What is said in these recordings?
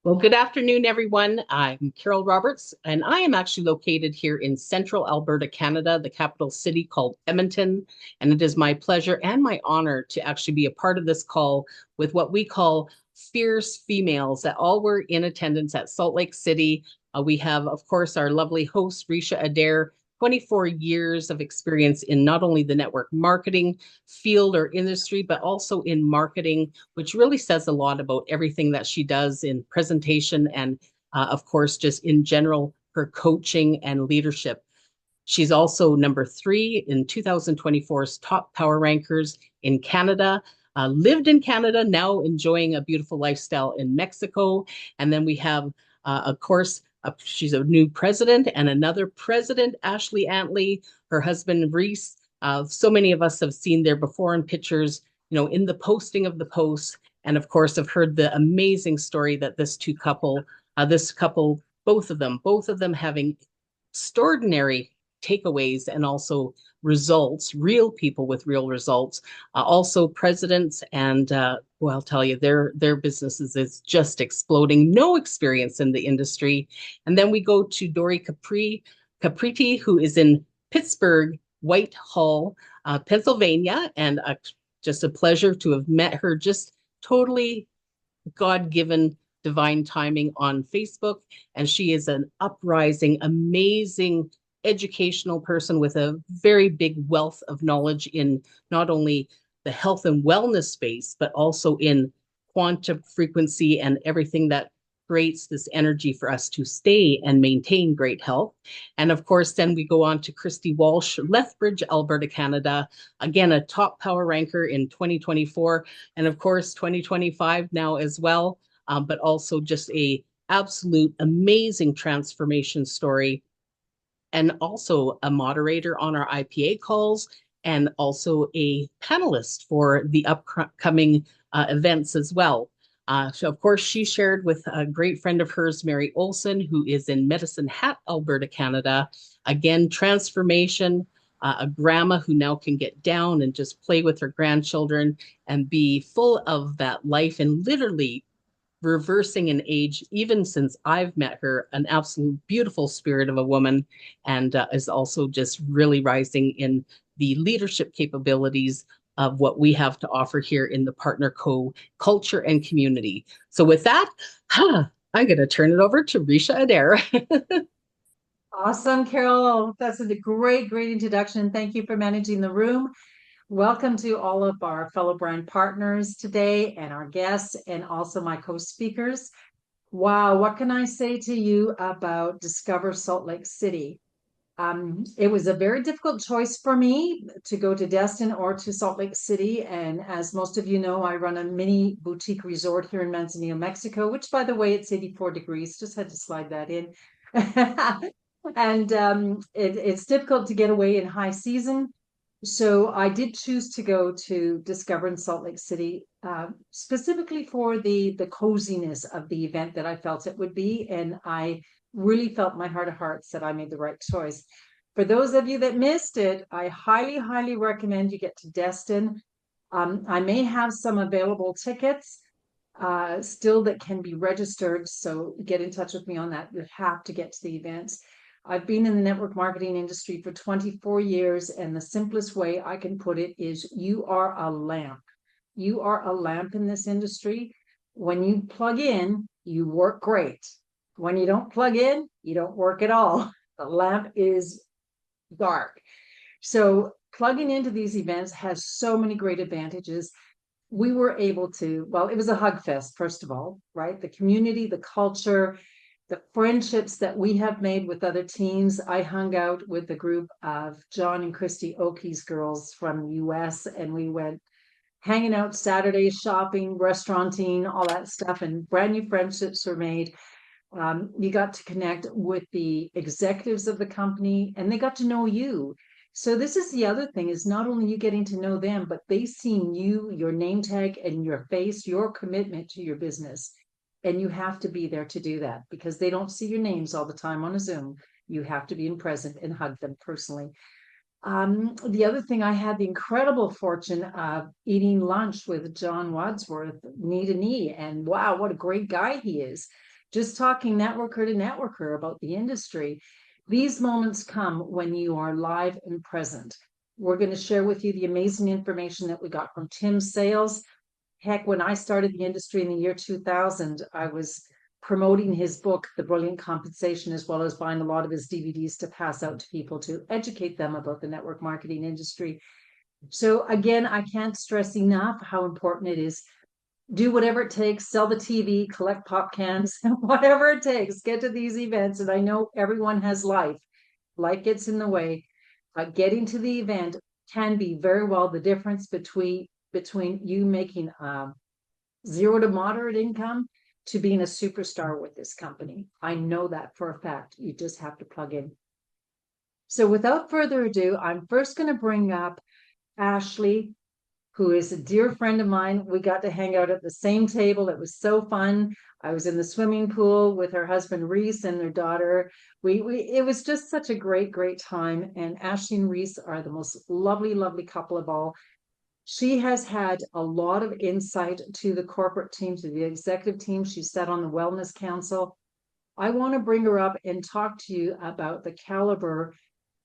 Well, good afternoon, everyone. I'm Carol Roberts, and I am actually located here in central Alberta, Canada, the capital city called Edmonton. And it is my pleasure and my honor to actually be a part of this call with what we call fierce females that all were in attendance at Salt Lake City. We have, of course, our lovely host, Ricia Adair, 24 years of experience in not only the network marketing field or industry, but also in marketing, which really says a lot about everything that she does in presentation and, of course, just in general, her coaching and leadership. She's also number three in 2024's top power rankers in Canada. Lived in Canada, now enjoying a beautiful lifestyle in Mexico. And then we have, of course, she's a new president and another president, Ashley Antley, her husband, Reese. So many of us have seen their before and pictures, in the posting of the posts. And of course, have heard the amazing story that this couple, both of them having extraordinary takeaways and also results, real people with real results, also presidents. And well, I'll tell you, their businesses is just exploding. No experience in the industry. And then we go to Dori Capretti, who is in Pittsburgh, Whitehall, Pennsylvania, and just a pleasure to have met her. Just totally God-given divine timing on Facebook. And she is an uprising, amazing educational person with a very big wealth of knowledge in not only the health and wellness space, but also in quantum frequency and everything that creates this energy for us to stay and maintain great health. And of course, then we go on to Christy Walsh, Lethbridge, Alberta, Canada. Again, a top power ranker in 2024 and of course 2025 now as well. But also just a absolute amazing transformation story, and also a moderator on our IPA calls, and also a panelist for the upcoming events as well. So, of course, she shared with a great friend of hers, Mary Olsen, who is in Medicine Hat, Alberta, Canada. Again, transformation, a grandma who now can get down and just play with her grandchildren and be full of that life and literally reversing in age, even since I've met her, an absolute beautiful spirit of a woman, and is also just really rising in the leadership capabilities of what we have to offer here in the Partner Co culture and community. So with that, I'm going to turn it over to Ricia Adair. Awesome, Carol. That's a great, great introduction. Thank you for managing the room. Welcome to all of our fellow brand partners today and our guests and also my co-speakers. Wow, what can I say to you about Discover Salt Lake City? It was a very difficult choice for me to go to Destin or to Salt Lake City. And as most of you know, I run a mini boutique resort here in Manzanillo, Mexico, which, by the way, it's 84 degrees. Just had to slide that in. And it's difficult to get away in high season. So I did choose to go to Discover in Salt Lake City, specifically for the coziness of the event that I felt it would be. And I really felt my heart of hearts that I made the right choice. For those of you that missed it, I highly, highly recommend you get to Destin. I may have some available tickets still that can be registered. So get in touch with me on that. You have to get to the events. I've been in the network marketing industry for 24 years, and the simplest way I can put it is you are a lamp. You are a lamp in this industry. When you plug in, you work great. When you don't plug in, you don't work at all. The lamp is dark. So plugging into these events has so many great advantages. We were able to, well, it was a hug fest, first of all, right? The community, the culture, the friendships that we have made with other teams. I hung out with a group of John and Christy Oakey's girls from the US, and we went hanging out Saturdays, shopping, restauranting, all that stuff, and brand new friendships were made. You got to connect with the executives of the company, and they got to know you. So this is the other thing, is not only you getting to know them, but they seen you, your name tag and your face, your commitment to your business. And you have to be there to do that because they don't see your names all the time on a Zoom. You have to be in present and hug them personally. The other thing, I had the incredible fortune of eating lunch with John Wadsworth knee to knee. And wow, what a great guy he is. just talking networker to networker about the industry. These moments come when you are live and present. We're going to share with you the amazing information that we got from Tim's sales. Heck, when I started the industry in the year 2000, I was promoting his book, The Brilliant Compensation, as well as buying a lot of his DVDs to pass out to people to educate them about the network marketing industry. So again, I can't stress enough how important it is. Do whatever it takes, sell the TV, collect pop cans, whatever it takes, get to these events. And I know everyone has life. Life gets in the way. Getting to the event can be very well the difference between you making zero to moderate income to being a superstar with this company. I know that for a fact. You just have to plug in. So without further ado, I'm first going to bring up Ashley, who is a dear friend of mine. We got to hang out at the same table. It was so fun. I was in the swimming pool with her husband Reese and their daughter. It was just such a great time. And Ashley and Reese are the most lovely couple of all. She has had a lot of insight to the corporate team, to the executive team. She sat on the Wellness Council. I want to bring her up and talk to you about the caliber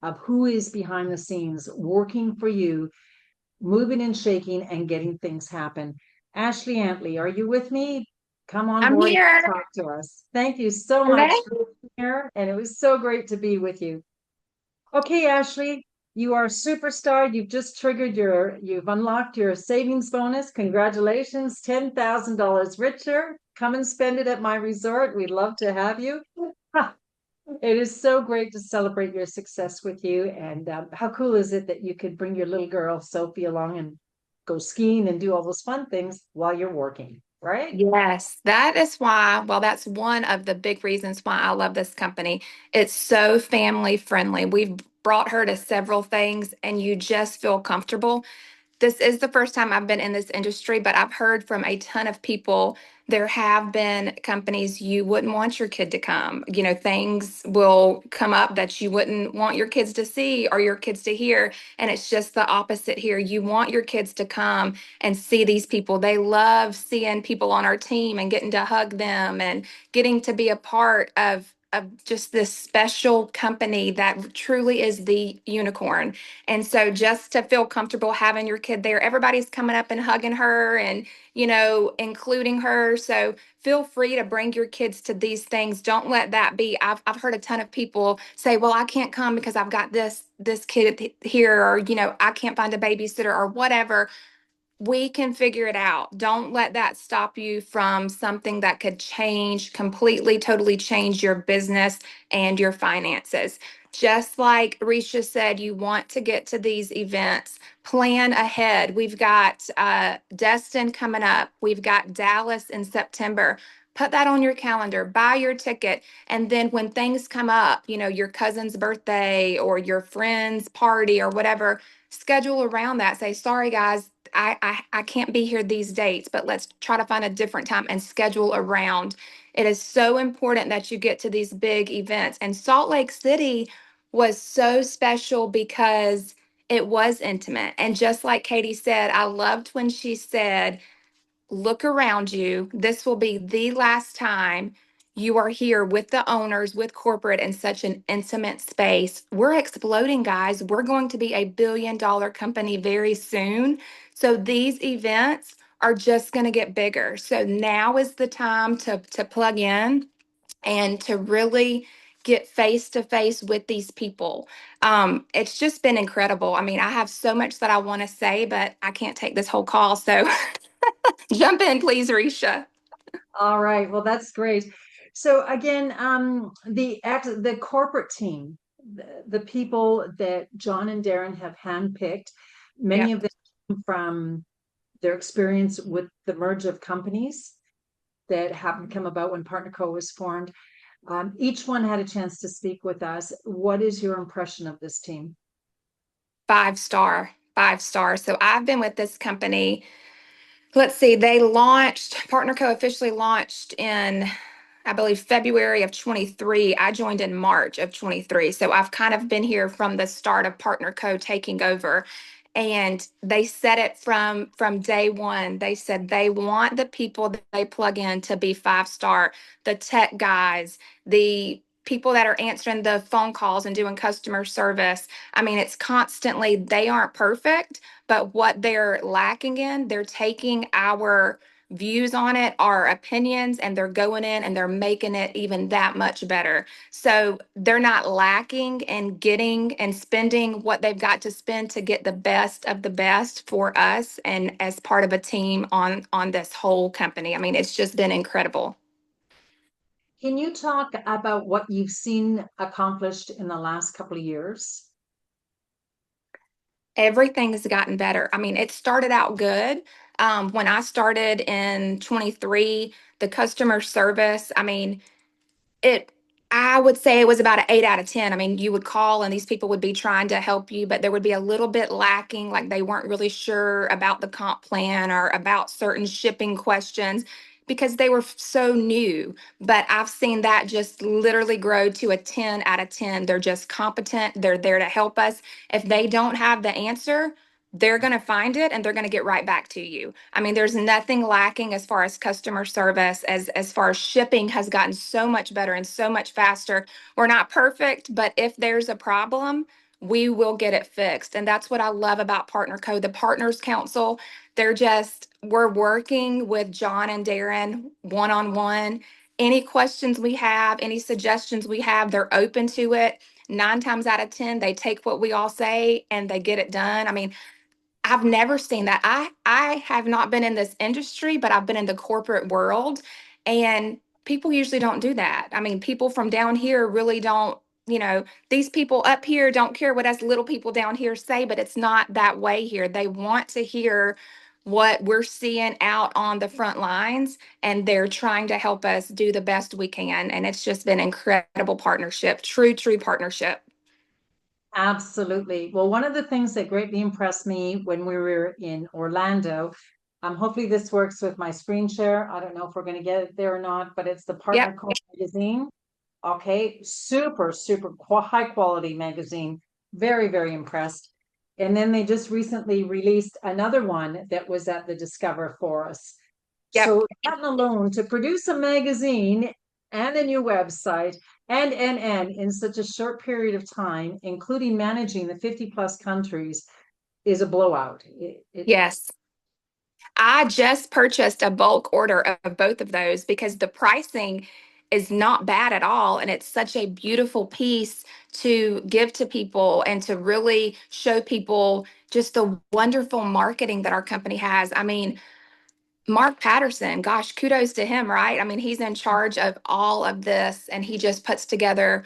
of who is behind the scenes working for you, moving and shaking and getting things happen. Ashley Antley, are you with me? Come on I'm board and here. talk to us. Thank you so Hello. much for being here, and it was so great to be with you. Okay, Ashley, you are a superstar. You've just you've unlocked your savings bonus. Congratulations, $10,000 richer. Come and spend it at my resort. We'd love to have you. It is so great to celebrate your success with you. And how cool is it that you could bring your little girl, Sophie, along and go skiing and do all those fun things while you're working, right? Yes, that is why, well, that's one of the big reasons why I love this company. It's so family friendly. We've brought her to several things and you just feel comfortable. This is the first time I've been in this industry, but I've heard from a ton of people. There have been companies you wouldn't want your kid to come. You know, things will come up that you wouldn't want your kids to see or your kids to hear. And it's just the opposite here. You want your kids to come and see these people. They love seeing people on our team and getting to hug them and getting to be a part of just this special company that truly is the unicorn. And so just to feel comfortable having your kid there, everybody's coming up and hugging her and, you know, including her. So feel free to bring your kids to these things. Don't let that be. I've heard a ton of people say, well, I can't come because I've got this kid here, or, you know, I can't find a babysitter or whatever. We can figure it out. Don't let that stop you from something that could change, completely, totally change your business and your finances. Just like Ricia said, you want to get to these events, plan ahead. We've got Destin coming up. We've got Dallas in September. Put that on your calendar, buy your ticket. And then when things come up, you know, your cousin's birthday or your friend's party or whatever, schedule around that. Say, sorry, guys, I can't be here these dates, but let's try to find a different time and schedule around. It is so important that you get to these big events. And Salt Lake City was so special because it was intimate. And just like Katie said, I loved when she said, look around you. This will be the last time you are here with the owners, with corporate in such an intimate space. We're exploding, guys. We're going to be a $1 billion company very soon. So these events are just going to get bigger. So now is the time to plug in and to really get face to face with these people. It's just been incredible. I mean, I have so much that I want to say, but I can't take this whole call. So jump in, please, Risha. All right. Well, that's great. So again, the corporate team, the people that John and Darren have handpicked, many Yep. of them from their experience with the merge of companies that happened to come about when PartnerCo was formed. Each one had a chance to speak with us. What is your impression of this team? 5 star, 5 star. So I've been with this company. Let's see, they launched, PartnerCo officially launched in, I believe, February of 23. I joined in March of 23. So I've kind of been here from the start of PartnerCo taking over. And they said it from day one. They said they want the people that they plug in to be 5 star, the tech guys, the people that are answering the phone calls and doing customer service. I mean, it's constantly, they aren't perfect, but what they're lacking in, they're taking our views on it, our opinions, and they're going in and they're making it even that much better. So they're not lacking and getting and spending what they've got to spend to get the best of the best for us and as part of a team on this whole company. I mean, it's just been incredible. Can you talk about what you've seen accomplished in the last couple of years? Everything has gotten better. I mean, it started out good. When I started in 23, the customer service, I mean, it I would say it was about an 8 out of 10. I mean, you would call and these people would be trying to help you, but there would be a little bit lacking, like they weren't really sure about the comp plan or about certain shipping questions because they were so new. But I've seen that just literally grow to a 10 out of 10. They're just competent, they're there to help us. If they don't have the answer, they're going to find it and they're going to get right back to you. I mean, there's nothing lacking as far as customer service, as far as shipping has gotten so much better and so much faster. We're not perfect, but if there's a problem, we will get it fixed. And that's what I love about Partner Co. The Partners Council, we're working with John and Darren one on one. Any questions we have, any suggestions we have, they're open to it. 9 times out of 10, they take what we all say and they get it done. I mean, I've never seen that. I have not been in this industry, but I've been in the corporate world, and people usually don't do that. I mean, people from down here really don't, these people up here don't care what us little people down here say, but it's not that way here. They want to hear what we're seeing out on the front lines, and they're trying to help us do the best we can. And it's just been incredible partnership, true partnership. Absolutely. Well, one of the things that greatly impressed me when we were in Orlando, hopefully this works with my screen share. I don't know if we're going to get it there or not, but it's the Yep. Partner Co magazine. Okay, super high quality magazine. Very, very impressed. And then they just recently released another one that was at the Discover Forest. Yep. So that alone to produce a magazine and a new website and in such a short period of time, including managing the 50 plus countries, is a blowout. Yes. I just purchased a bulk order of both of those because the pricing is not bad at all. And it's such a beautiful piece to give to people and to really show people just the wonderful marketing that our company has. I mean, Mark Patterson, gosh, kudos to him, right? I mean, he's in charge of all of this and he just puts together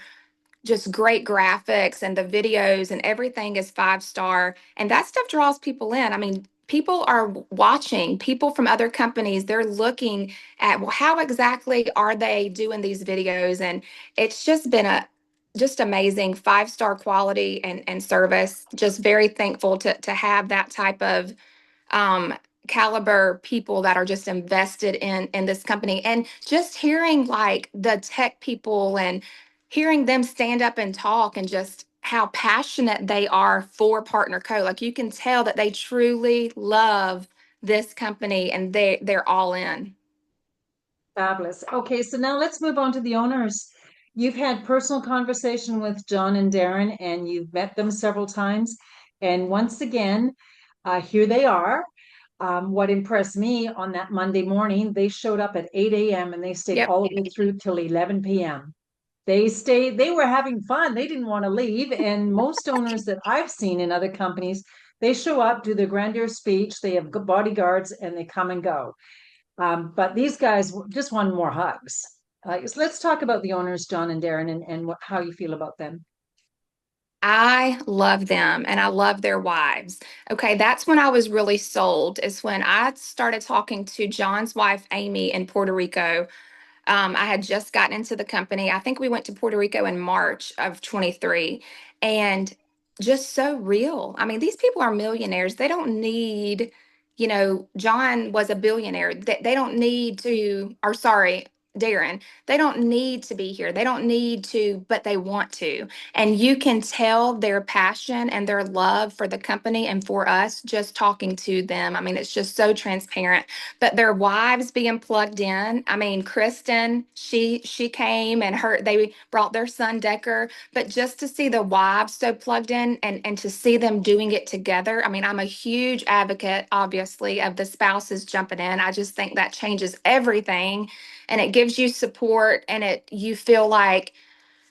just great graphics and the videos and everything is 5 star. And that stuff draws people in. I mean, people are watching, people from other companies, they're looking at, well, how exactly are they doing these videos? And it's just been a just amazing 5 star quality and service. Just very thankful to have that type of um, caliber people that are just invested in this company, and just hearing like the tech people and hearing them stand up and talk and just how passionate they are for Partner Co. Like you can tell that they truly love this company and they're all in. Fabulous. Okay, so now let's move on to the owners. You've had personal conversation with John and Darren, and you've met them several times. And once again, here they are. What impressed me on that Monday morning, they showed up at 8 a.m. and they stayed Yep. all the way through till 11 p.m. They were having fun. They didn't want to leave. And most owners that I've seen in other companies, they show up, do their grandeur speech, they have bodyguards, and they come and go. But these guys just want more hugs. So let's talk about the owners, John and Darren, and how you feel about them. I love them and I love their wives. Okay, that's when I was really sold, is when I started talking to John's wife, Amy, in Puerto Rico. I had just gotten into the company. I think we went to Puerto Rico in March of 23, and just so real. I mean, these people are millionaires. They don't need, John was a billionaire. They don't need to, or sorry, Darren, they don't need to be here. They don't need to, but they want to. And you can tell their passion and their love for the company and for us just talking to them. I mean, it's just so transparent. But their wives being plugged in. I mean, Kristen, she came and they brought their son Decker, but just to see the wives so plugged in and to see them doing it together. I mean, I'm a huge advocate, obviously, of the spouses jumping in. I just think that changes everything, and it gives you support, and you feel like,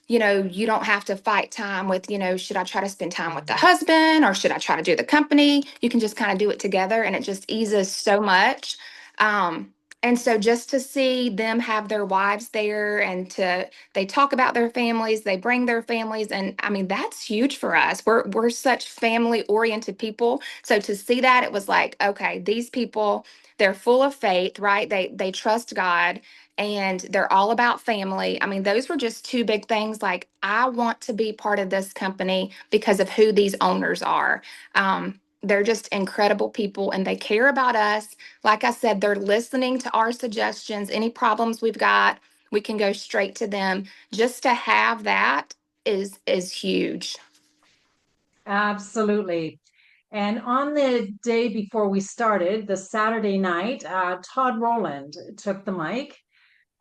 you don't have to fight time with, should I try to spend time with the husband or should I try to do the company? You can just kind of do it together, and it just eases so much. And so just to see them have their wives there, and they talk about their families, they bring their families. And I mean, that's huge for us. We're such family oriented people. So to see that, it was like, okay, these people, they're full of faith, right? They trust God, and they're all about family. I mean, those were just two big things. Like, I want to be part of this company because of who these owners are. They're just incredible people, and they care about us. Like I said, they're listening to our suggestions. Any problems we've got, we can go straight to them. Just to have that is huge. Absolutely. And on the day before we started, the Saturday night, Todd Rowland took the mic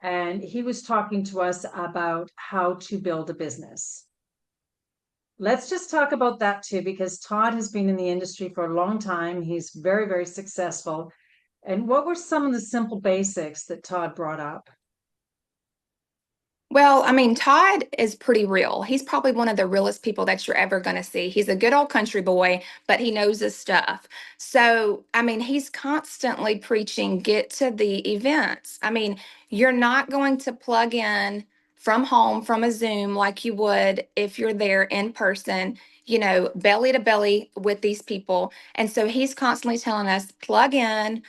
and he was talking to us about how to build a business. Let's just talk about that too, because Todd has been in the industry for a long time. He's very, very successful. And what were some of the simple basics that Todd brought up? Well, I mean, Todd is pretty real. He's probably one of the realest people that you're ever going to see. He's a good old country boy, but he knows his stuff. So, I mean, he's constantly preaching, get to the events. I mean, you're not going to plug in from home from a Zoom like you would if you're there in person, belly to belly with these people. And so he's constantly telling us, plug in.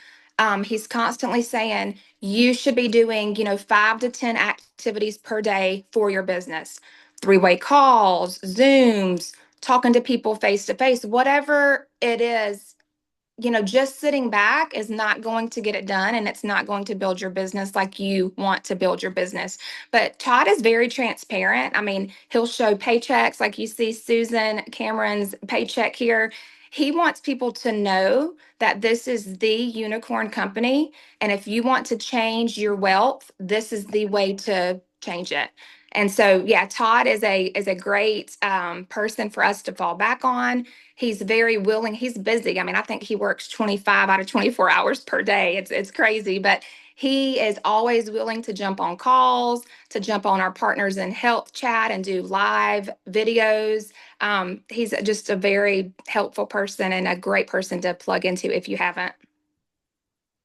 He's constantly saying, you should be doing, 5 to 10 activities per day for your business. Three-way calls, Zooms, talking to people face to face, whatever it is. Just sitting back is not going to get it done, and it's not going to build your business like you want to build your business. But Todd is very transparent. I mean, he'll show paychecks like you see Susan Cameron's paycheck here. He wants people to know that this is the unicorn company. And if you want to change your wealth, this is the way to change it. And so, yeah, Todd is a great person for us to fall back on. He's very willing. He's busy. I mean, I think he works 25 out of 24 hours per day. It's crazy, but he is always willing to jump on calls, to jump on our Partners in Health chat and do live videos. He's just a very helpful person and a great person to plug into if you haven't.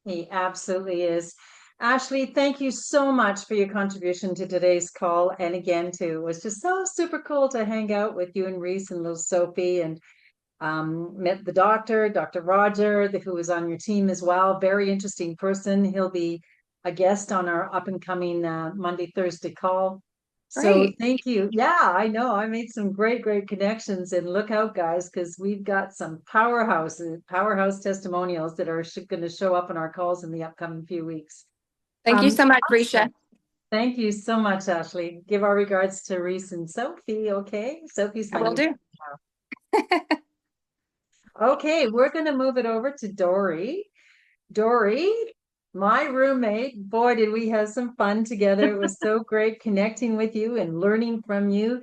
He absolutely is. Ashley, thank you so much for your contribution to today's call. And again, too, it was just so super cool to hang out with you and Reese and little Sophie, and met the doctor, Dr. Roger, who was on your team as well. Very interesting person. He'll be a guest on our up and coming Monday, Thursday call. So Great. thank you. Yeah, I know. I made some great, great connections, and look out, guys, because we've got some powerhouse testimonials that are going to show up in our calls in the upcoming few weeks. Thank you so much, Awesome. Risha. Thank you so much, Ashley. Give our regards to Reese and Sophie. Okay, Sophie's I my will new. do. Okay, we're going to move it over to Dori. Dori, my roommate. Boy, did we have some fun together. It was so great connecting with you and learning from you.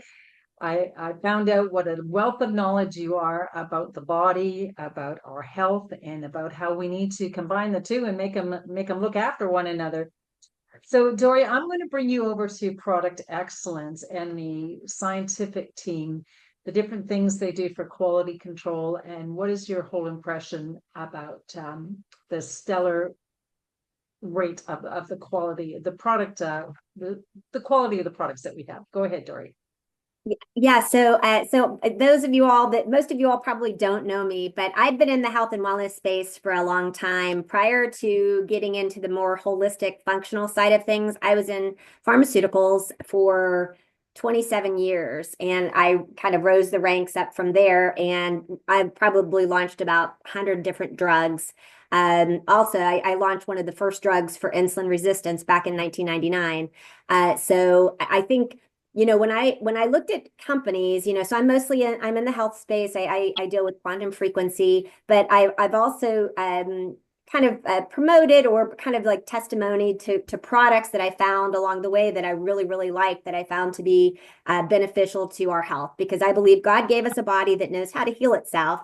I found out what a wealth of knowledge you are about the body, about our health, and about how we need to combine the two and make them look after one another. So, Dori, I'm going to bring you over to product excellence and the scientific team, the different things they do for quality control, and what is your whole impression about the stellar rate of the quality of the product, the quality of the products that we have. Go ahead, Dori. Yeah, so those of you all that most of you all probably don't know me, but I've been in the health and wellness space for a long time. Prior to getting into the more holistic functional side of things, I was in pharmaceuticals for 27 years, and I kind of rose the ranks up from there, and I probably launched about 100 different drugs. Also, I launched one of the first drugs for insulin resistance back in 1999. So I think, when I looked at companies, so I'm in the health space. I deal with quantum frequency, but I've also kind of promoted or kind of like testimony to products that I found along the way that I really, really liked, that I found to be beneficial to our health, because I believe God gave us a body that knows how to heal itself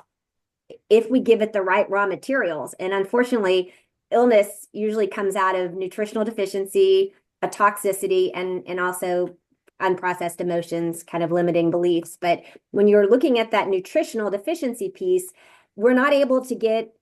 if we give it the right raw materials. And unfortunately, illness usually comes out of nutritional deficiency, a toxicity, and also unprocessed emotions, kind of limiting beliefs. But when you're looking at that nutritional deficiency piece, we're not able to get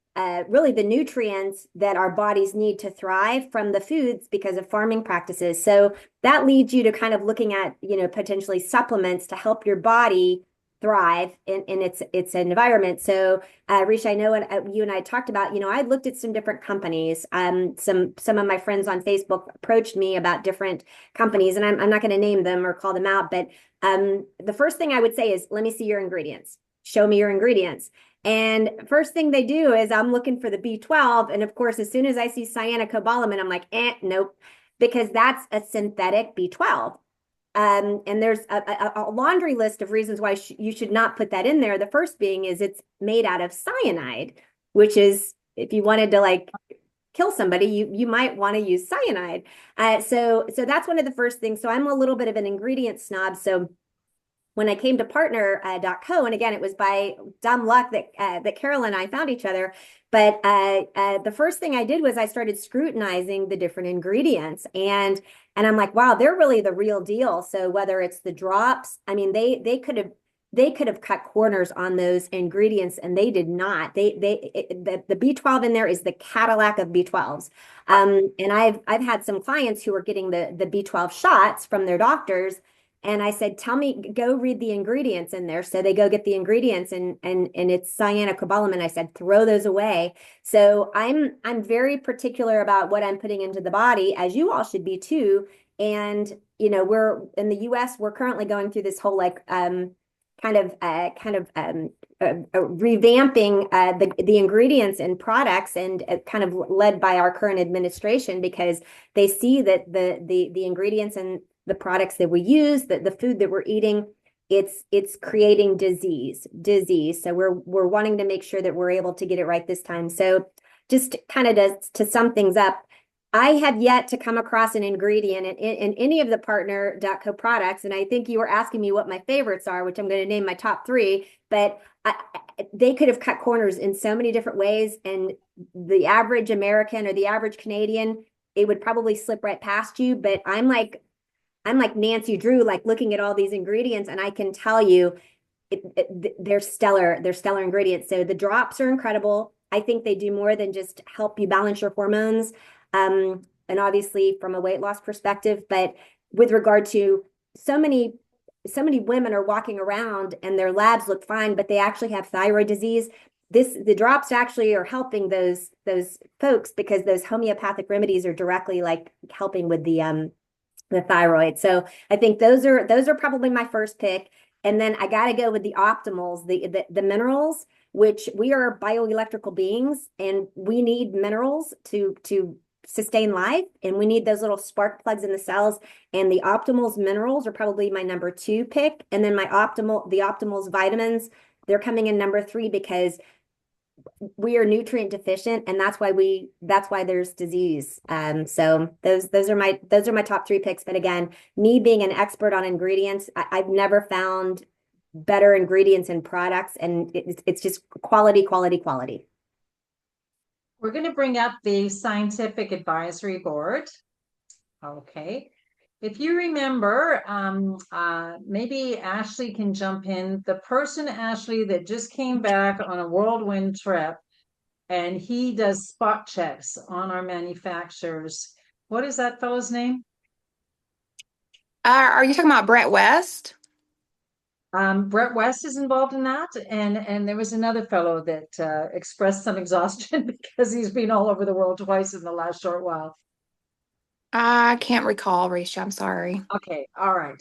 really the nutrients that our bodies need to thrive from the foods because of farming practices. So that leads you to kind of looking at, potentially supplements to help your body thrive in its environment. So, Ricia, I know what you and I talked about. I looked at some different companies. Some of my friends on Facebook approached me about different companies, and I'm not going to name them or call them out. But the first thing I would say is, let me see your ingredients. Show me your ingredients. And first thing they do is I'm looking for the B12. And of course, as soon as I see cyanocobalamin, I'm like, nope, because that's a synthetic B12. And there's a laundry list of reasons why you should not put that in there. The first being is it's made out of cyanide, which is, if you wanted to like kill somebody, you might want to use cyanide. So that's one of the first things. So I'm a little bit of an ingredient snob. So when I came to partner.co, and again, it was by dumb luck that Carol and I found each other. But the first thing I did was I started scrutinizing the different ingredients, and I'm like, wow, they're really the real deal. So whether it's the drops, I mean, they could have cut corners on those ingredients, and they did not. The B12 in there is the Cadillac of B12s. And I've had some clients who are getting the B12 shots from their doctors. And I said, go read the ingredients in there. So they go get the ingredients, and it's cyanocobalamin. I said, throw those away. So I'm very particular about what I'm putting into the body, as you all should be too. And, we're in the US, we're currently going through this whole revamping the ingredients and products, and kind of led by our current administration, because they see that the ingredients and the products that we use, the food that we're eating, it's creating disease. So we're wanting to make sure that we're able to get it right this time. So just kind of to sum things up, I have yet to come across an ingredient in any of the partner.co products. And I think you were asking me what my favorites are, which I'm going to name my top 3, but they could have cut corners in so many different ways. And the average American or the average Canadian, it would probably slip right past you. But I'm like Nancy Drew, like looking at all these ingredients, and I can tell you they're stellar. They're stellar ingredients. So the drops are incredible. I think they do more than just help you balance your hormones. And obviously from a weight loss perspective, but with regard to so many women are walking around and their labs look fine, but they actually have thyroid disease. The drops actually are helping those folks, because those homeopathic remedies are directly like helping with the thyroid. So I think those are probably my first pick. And then I got to go with the optimals, the minerals, which we are bioelectrical beings, and we need minerals to sustain life, and we need those little spark plugs in the cells. And the optimals minerals are probably my number 2 pick. And then the optimals vitamins, they're coming in number 3, because we are nutrient deficient, and that's why there's disease. So those are my top 3 picks. But again, me being an expert on ingredients, I've never found better ingredients in products, and it's just quality. We're going to bring up the Scientific Advisory Board. Okay. If you remember, maybe Ashley can jump in. The person, Ashley, that just came back on a whirlwind trip, and he does spot checks on our manufacturers. What is that fellow's name? Are you talking about Brett West? Brett West is involved in that, and there was another fellow that expressed some exhaustion because he's been all over the world twice in the last short while. I can't recall, Ricia. I'm sorry. Okay, all right.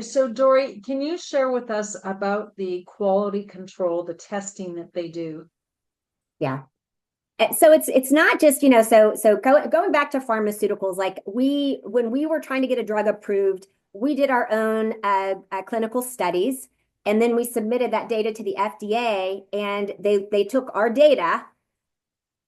So Dori, can you share with us about the quality control, the testing that they do? Yeah. So it's not just, going back to pharmaceuticals, like when we were trying to get a drug approved, we did our own clinical studies, and then we submitted that data to the FDA, and they took our data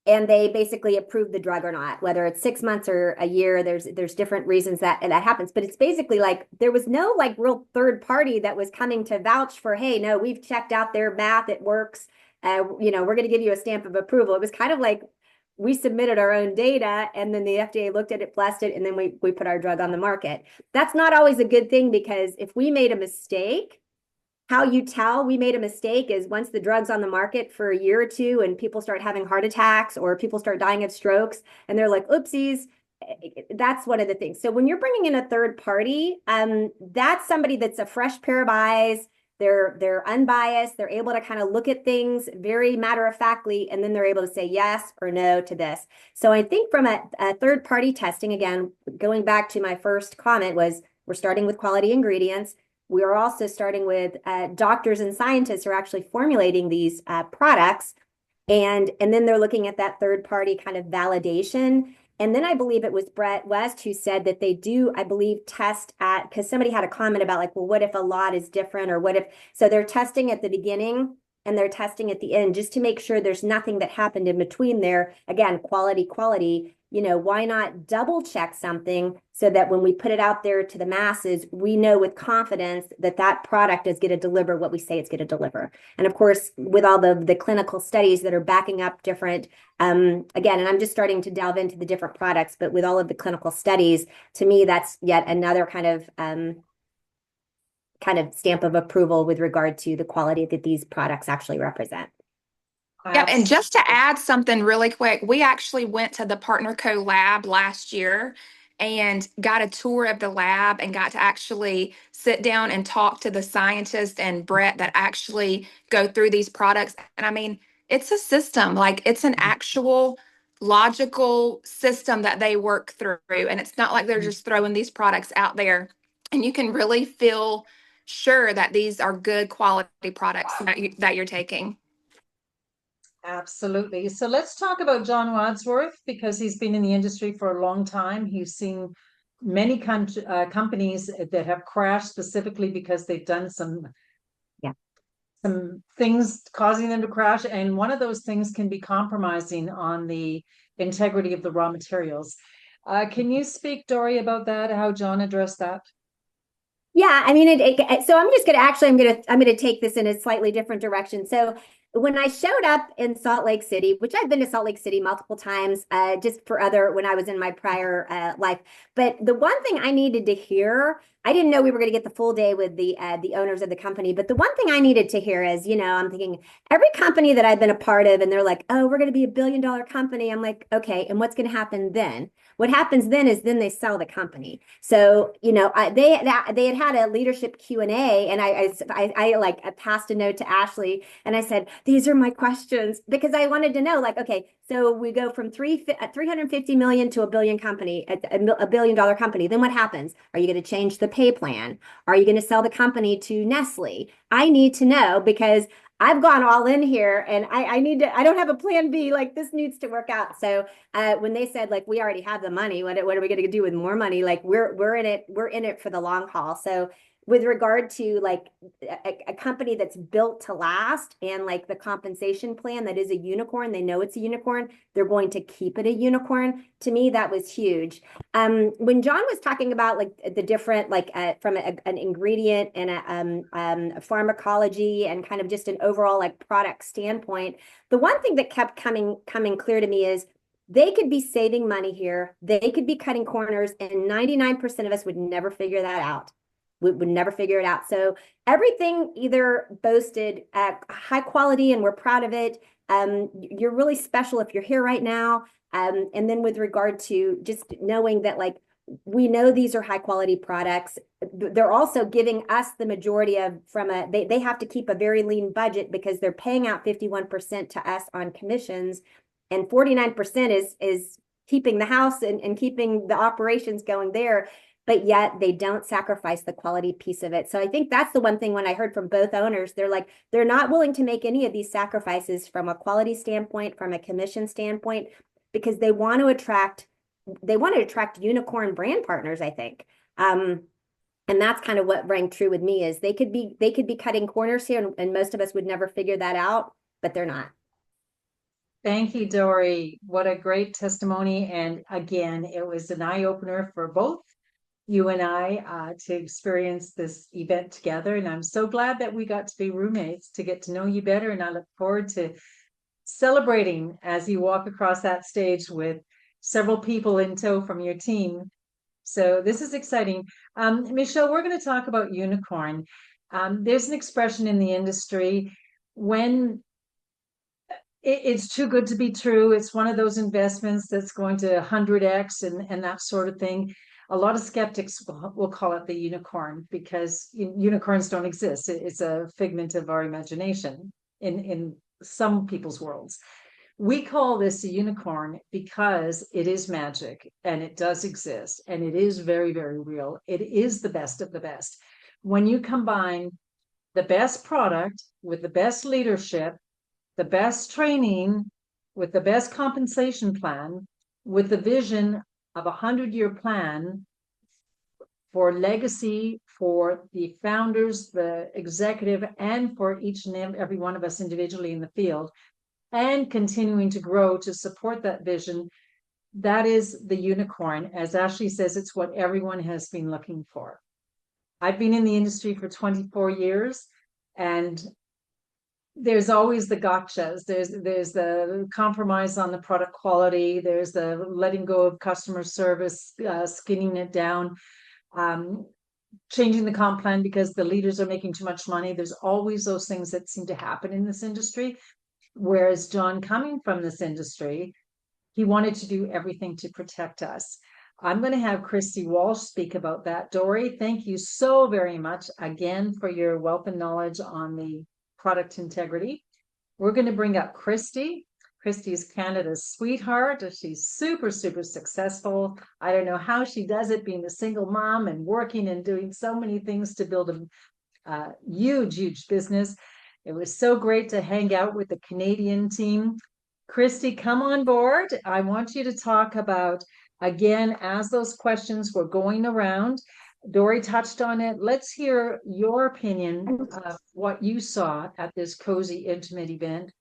and they basically approved the drug or not, whether it's 6 months or a year. There's different reasons that happens, but it's basically like there was no like real third party that was coming to vouch for, hey, no, we've checked out their math, it works. We're going to give you a stamp of approval. It was kind of like we submitted our own data, and then the FDA looked at it, blessed it, and then we put our drug on the market. That's not always a good thing, because if we made a mistake, how you tell we made a mistake is once the drug's on the market for a year or two and people start having heart attacks or people start dying of strokes and they're like, oopsies. That's one of the things. So when you're bringing in a third party, that's somebody that's a fresh pair of eyes. They're unbiased. They're able to kind of look at things very matter-of-factly, and then they're able to say yes or no to this. So I think from a third party testing, again, going back to my first comment, was we're starting with quality ingredients. We are also starting with doctors and scientists who are actually formulating these products. And then they're looking at that third party kind of validation. And then I believe it was Brett West who said that they do, I believe, test at, because somebody had a comment about like, well, what if a lot is different, or what if, so they're testing at the beginning and they're testing at the end just to make sure there's nothing that happened in between there. Again, quality, why not double check something so that when we put it out there to the masses, we know with confidence that that product is going to deliver what we say it's going to deliver. And of course, with all the clinical studies that are backing up different, again, and I'm just starting to delve into the different products, but with all of the clinical studies, to me, that's yet another kind of stamp of approval with regard to the quality that these products actually represent. Yep. And just to add something really quick, we actually went to the Partner Co lab last year and got a tour of the lab and got to actually sit down and talk to the scientists and Brett that actually go through these products. And I mean, it's a system, like it's an actual logical system that they work through. And it's not like they're just throwing these products out there. And you can really feel sure that these are good quality products that you're taking. Absolutely. So let's talk about John Wadsworth, because he's been in the industry for a long time. He's seen many companies that have crashed specifically because they've done some things causing them to crash. And one of those things can be compromising on the integrity of the raw materials. Can you speak, Dori, about that, how John addressed that? Yeah, I mean, so I'm gonna take this in a slightly different direction. So when I showed up in Salt Lake City, which I've been to Salt Lake City multiple times, just when I was in my prior life, but the one thing I needed to hear, I didn't know we were going to get the full day with the owners of the company, but the one thing I needed to hear is, I'm thinking every company that I've been a part of, and they're like, oh, we're going to be $1 billion company. I'm like, okay, and what's going to happen then? What happens then is they sell the company. So, they had a leadership Q&A, and I passed a note to Ashley, and I said, these are my questions, because I wanted to know, like, okay, so we go from 350 million to $1 billion company, $1 billion company. Then what happens? Are you going to change the pay plan? Are you going to sell the company to Nestle? I need to know, because I've gone all in here, and I don't have a plan B. Like, this needs to work out. So when they said, like, we already have the money, what are we going to do with more money? Like, we're in it for the long haul. So with regard to like a company that's built to last, and like the compensation plan that is a unicorn, they know it's a unicorn, they're going to keep it a unicorn. To me, that was huge. When John was talking about like the different, like from an ingredient and a pharmacology and kind of just an overall like product standpoint, the one thing that kept coming clear to me is they could be saving money here, they could be cutting corners, and 99% of us would never figure that out. We would never figure it out. So everything either boasted high quality, and we're proud of it. You're really special if you're here right now. And then with regard to just knowing that, like, we know these are high quality products. They're also giving us the majority of they have to keep a very lean budget, because they're paying out 51% to us on commissions, and 49% is keeping the house and keeping the operations going there. but yet they don't sacrifice the quality piece of it. So I think that's the one thing when I heard from both owners, they're like, they're not willing to make any of these sacrifices from a quality standpoint, from a commission standpoint, because they want to attract unicorn brand partners, I think. And that's kind of what rang true with me is they could be cutting corners here, and most of us would never figure that out, but they're not. Thank you, Dori. What a great testimony. And again, it was an eye-opener for both you and I to experience this event together. And I'm so glad that we got to be roommates to get to know you better. And I look forward to celebrating as you walk across that stage with several people in tow from your team. So this is exciting. Michelle, we're going to talk about unicorn. There's an expression in the industry when it's too good to be true. It's one of those investments that's going to 100x and that sort of thing. A lot of skeptics will call it the unicorn because unicorns don't exist. It's a figment of our imagination in some people's worlds. We call this a unicorn because it is magic and it does exist and it is very, very real. It is the best of the best. When you combine the best product with the best leadership, the best training, with the best compensation plan, with the vision of a 100-year plan for legacy, for the founders, the executive, and for each and every one of us individually in the field, and continuing to grow to support that vision, that is the unicorn. As Ashley says, it's what everyone has been looking for. I've been in the industry for 24 years, and there's always the gotchas. There's the compromise on the product quality. There's the letting go of customer service, skinning it down, changing the comp plan because the leaders are making too much money. There's always those things that seem to happen in this industry. Whereas John, coming from this industry, he wanted to do everything to protect us. I'm going to have Christy Walsh speak about that. Dori, thank you so very much again for your wealth and knowledge on the product integrity. We're going to bring up Christy. Christy's Canada's sweetheart. She's super, super successful. I don't know how she does it, being a single mom and working and doing so many things to build a huge, huge business. It was so great to hang out with the Canadian team. Christy, come on board. I want you to talk about, again, as those questions were going around, Dori touched on it. Let's hear your opinion of what you saw at this cozy, intimate event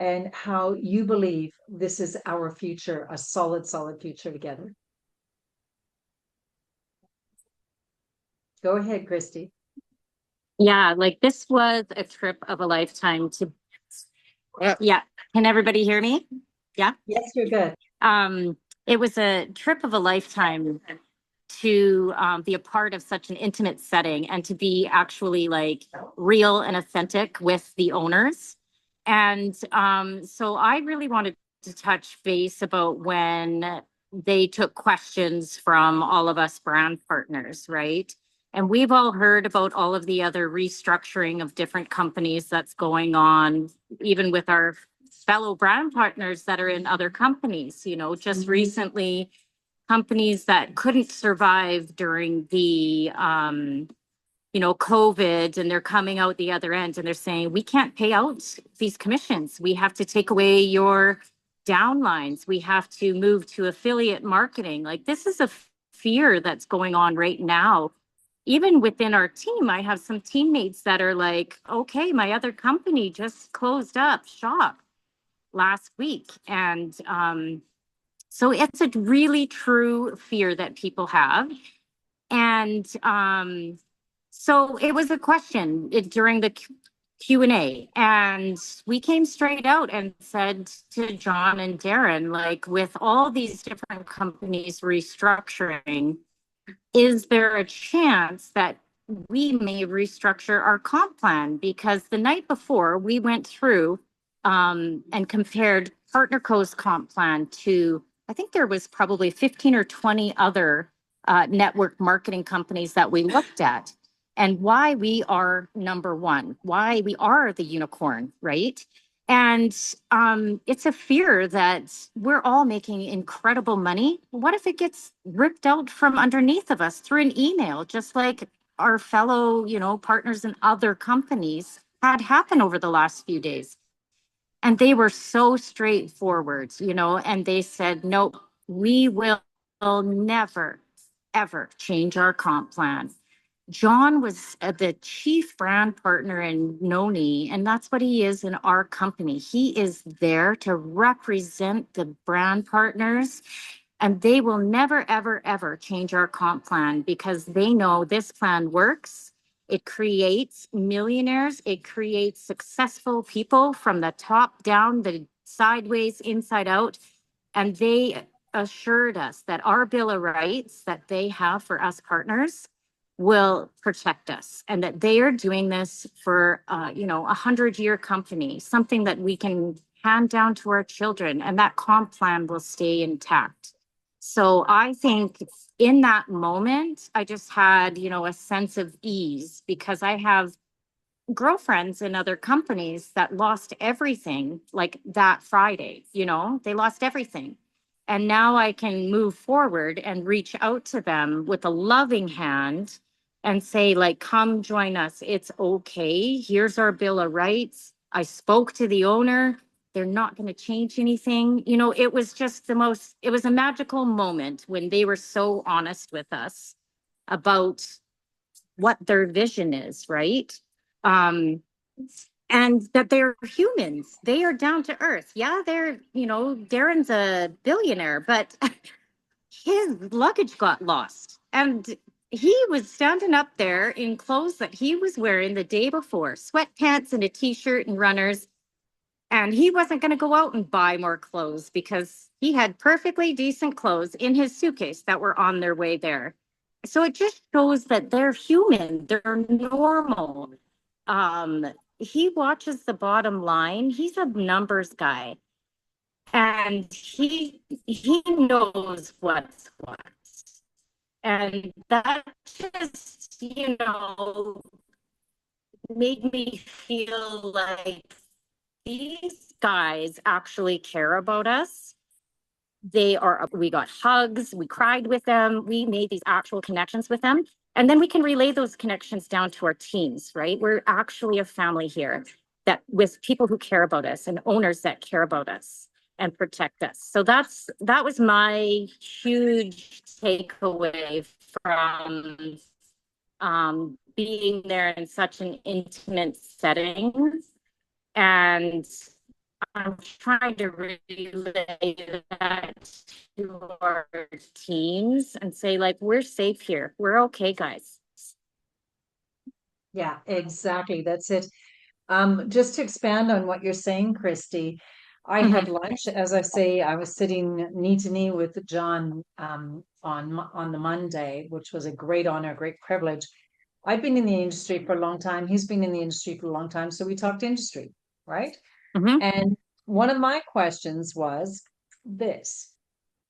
and how you believe this is our future, a solid, solid future together. Go ahead, Christy. Yeah, like this was a trip of a lifetime to, yeah. Can everybody hear me? Yeah. Yes, you're good. It was a trip of a lifetime to be a part of such an intimate setting and to be actually like real and authentic with the owners. And so I really wanted to touch base about when they took questions from all of us brand partners, right? And we've all heard about all of the other restructuring of different companies that's going on, even with our fellow brand partners that are in other companies. You know, just recently, companies that couldn't survive during the, COVID, and they're coming out the other end and they're saying, we can't pay out these commissions. We have to take away your downlines. We have to move to affiliate marketing. Like this is a fear that's going on right now. Even within our team, I have some teammates that are like, okay, my other company just closed up shop last week. And so it's a really true fear that people have. And so it was a question during the Q&A, and we came straight out and said to John and Darren, like with all these different companies restructuring, is there a chance that we may restructure our comp plan? Because the night before we went through and compared PartnerCo's comp plan to, I think there was probably 15 or 20 other network marketing companies that we looked at, and why we are number one, why we are the unicorn, right? And it's a fear that we're all making incredible money. What if it gets ripped out from underneath of us through an email, just like our fellow, partners in other companies had happen over the last few days? And they were so straightforward, and they said, nope, we will never, ever change our comp plan. John was the chief brand partner in Noni, and that's what he is in our company. He is there to represent the brand partners, and they will never, ever, ever change our comp plan because they know this plan works. It creates millionaires. It creates successful people from the top down, the sideways, inside out. And they assured us that our Bill of Rights that they have for us partners will protect us, and that they are doing this for, 100-year company, something that we can hand down to our children, and that comp plan will stay intact. So I think in that moment, I just had, a sense of ease because I have girlfriends in other companies that lost everything like that Friday, they lost everything. And now I can move forward and reach out to them with a loving hand and say, like, come join us. It's okay. Here's our Bill of Rights. I spoke to the owner. They're not going to change anything. It was just it was a magical moment when they were so honest with us about what their vision is, right? And that they're humans. They are down to earth. Yeah, Darren's a billionaire, but his luggage got lost. And he was standing up there in clothes that he was wearing the day before, sweatpants and a t-shirt and runners. And he wasn't going to go out and buy more clothes because he had perfectly decent clothes in his suitcase that were on their way there. So it just shows that they're human, they're normal. He watches the bottom line. He's a numbers guy. And he knows what's what. And that just, made me feel like these guys actually care about us. We got hugs, we cried with them, we made these actual connections with them. And then we can relay those connections down to our teams, right? We're actually a family here that with people who care about us and owners that care about us and protect us. So that was my huge takeaway from being there in such an intimate setting. And I'm trying to relay that to our teams and say, like, we're safe here. We're okay, guys. Yeah, exactly. That's it. Just to expand on what you're saying, Christy, I had lunch, as I say, I was sitting knee to knee with John on the Monday, which was a great honor, a great privilege. I've been in the industry for a long time. He's been in the industry for a long time. So we talked industry, right? And one of my questions was this,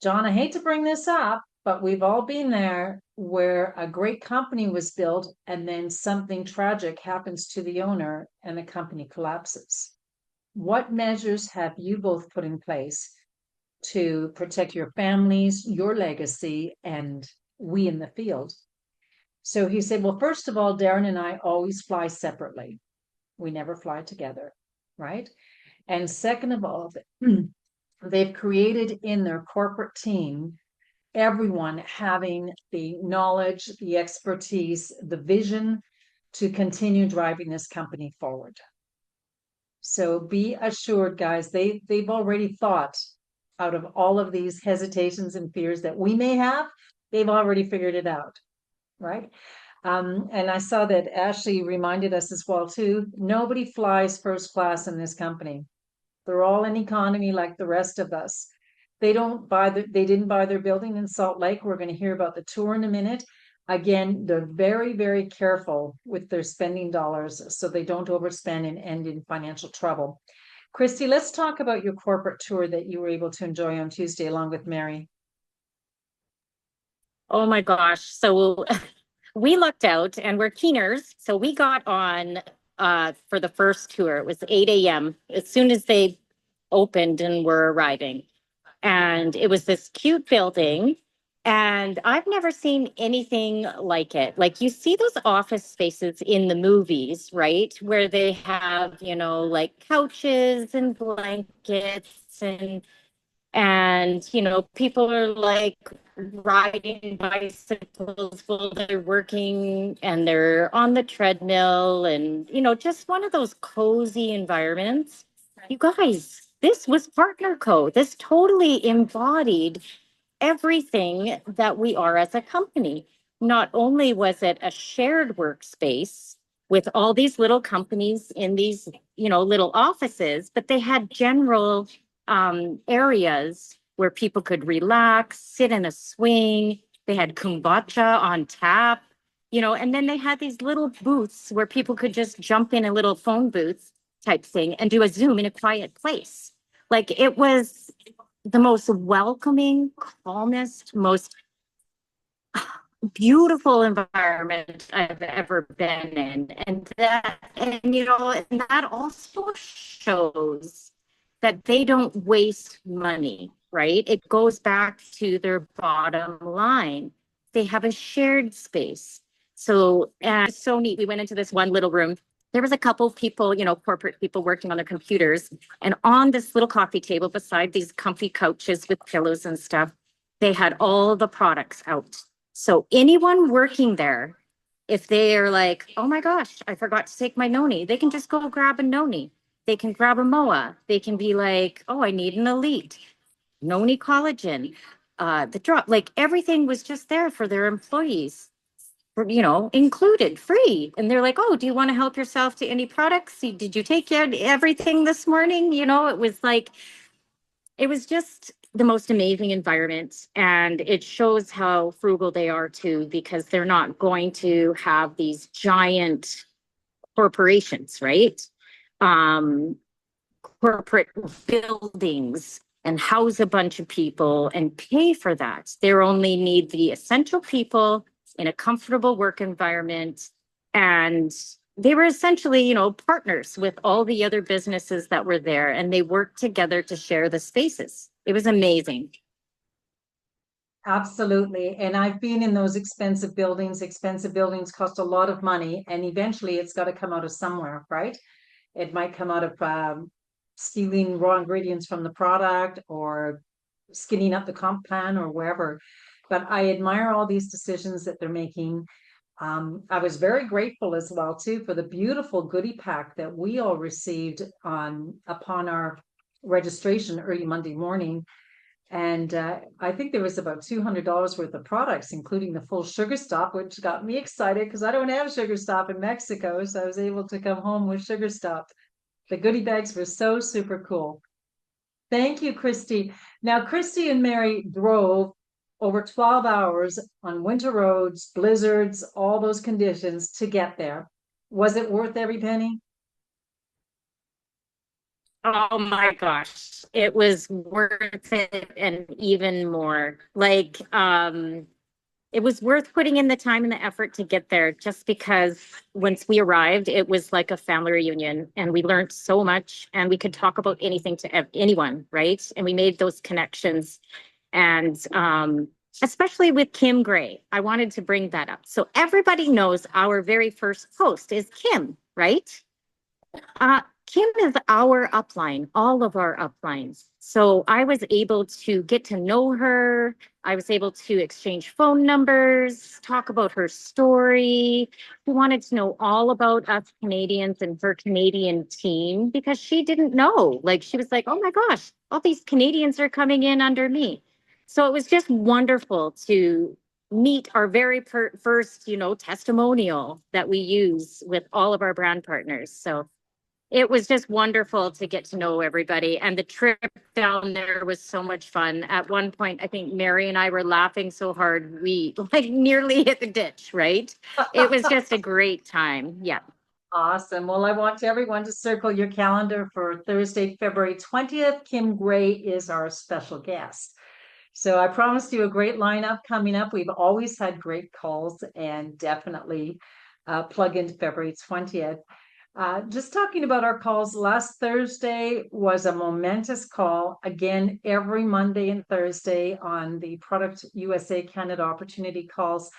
John, I hate to bring this up, but we've all been there where a great company was built and then something tragic happens to the owner and the company collapses. What measures have you both put in place to protect your families, your legacy, and we in the field? So he said, well, first of all, Darren and I always fly separately. We never fly together, right? And second of all, they've created in their corporate team everyone having the knowledge, the expertise, the vision to continue driving this company forward. So be assured, guys, they've already thought out of all of these hesitations and fears that we may have, they've already figured it out, right? And I saw that Ashley reminded us as well too, nobody flies first class in this company. They're all in economy like the rest of us. They didn't buy their building in Salt Lake. We're going to hear about the tour in a minute. Again, they're very, very careful with their spending dollars so they don't overspend and end in financial trouble. Christy, let's talk about your corporate tour that you were able to enjoy on Tuesday along with Mary. Oh my gosh. So we lucked out and we're keeners. So we got on for the first tour. It was 8 a.m. as soon as they opened and were arriving. And it was this cute building. And I've never seen anything like it. Like you see those office spaces in the movies, right? Where they have, like couches and blankets and people are like riding bicycles while they're working and they're on the treadmill and just one of those cozy environments. You guys, this was Partner Co. This totally embodied everything that we are as a company. Not only was it a shared workspace with all these little companies in these, little offices, but they had general areas where people could relax, sit in a swing. They had kombucha on tap, and then they had these little booths where people could just jump in a little phone booth type thing and do a Zoom in a quiet place. Like it was the most welcoming, calmest, most beautiful environment I've ever been in. And that also shows that they don't waste money, right? It goes back to their bottom line. They have a shared space. So, and it's so neat. We went into this one little room. There was a couple people, corporate people working on their computers. And on this little coffee table beside these comfy couches with pillows and stuff, they had all the products out. So anyone working there, if they are like, oh my gosh, I forgot to take my noni, they can just go grab a noni. They can grab a MOA. They can be like, oh, I need an Elite, noni collagen, the drop, like everything was just there for their employees, included free. And they're like, oh, do you want to help yourself to any products? Did you take everything this morning? It was just the most amazing environment. And it shows how frugal they are too, because they're not going to have these giant corporations, right? Corporate buildings and house a bunch of people and pay for that. They only need the essential people in a comfortable work environment. And they were essentially, partners with all the other businesses that were there, and they worked together to share the spaces. It was amazing. Absolutely. And I've been in those expensive buildings. Expensive buildings cost a lot of money, and eventually it's got to come out of somewhere, right? It might come out of stealing raw ingredients from the product or skinning up the comp plan or wherever. But I admire all these decisions that they're making. I was very grateful as well too for the beautiful goodie pack that we all received upon our registration early Monday morning. And I think there was about $200 worth of products, including the full sugar stop, which got me excited because I don't have sugar stop in Mexico. So I was able to come home with sugar stop. The goodie bags were so super cool. Thank you, Christy. Now, Christy and Mary drove over 12 hours on winter roads, blizzards, all those conditions to get there. Was it worth every penny? Oh my gosh, it was worth it and even more. Like, it was worth putting in the time and the effort to get there just because once we arrived, it was like a family reunion and we learned so much and we could talk about anything to anyone, right? And we made those connections. And especially with Kim Gray, I wanted to bring that up. So everybody knows our very first host is Kim, right? Kim is our upline, all of our uplines. So I was able to get to know her. I was able to exchange phone numbers, talk about her story. She wanted to know all about us Canadians and her Canadian team because she didn't know. Like she was like, oh my gosh, all these Canadians are coming in under me. So it was just wonderful to meet our very first, testimonial that we use with all of our brand partners. So it was just wonderful to get to know everybody. And the trip down there was so much fun. At one point, I think Mary and I were laughing so hard, we like nearly hit the ditch, right? It was just a great time. Yeah. Awesome. Well, I want everyone to circle your calendar for Thursday, February 20th. Kim Gray is our special guest. So I promised you a great lineup coming up. We've always had great calls and definitely plug into February 20th. Just talking about our calls, last Thursday was a momentous call. Again, every Monday and Thursday on the Product USA Canada Opportunity calls.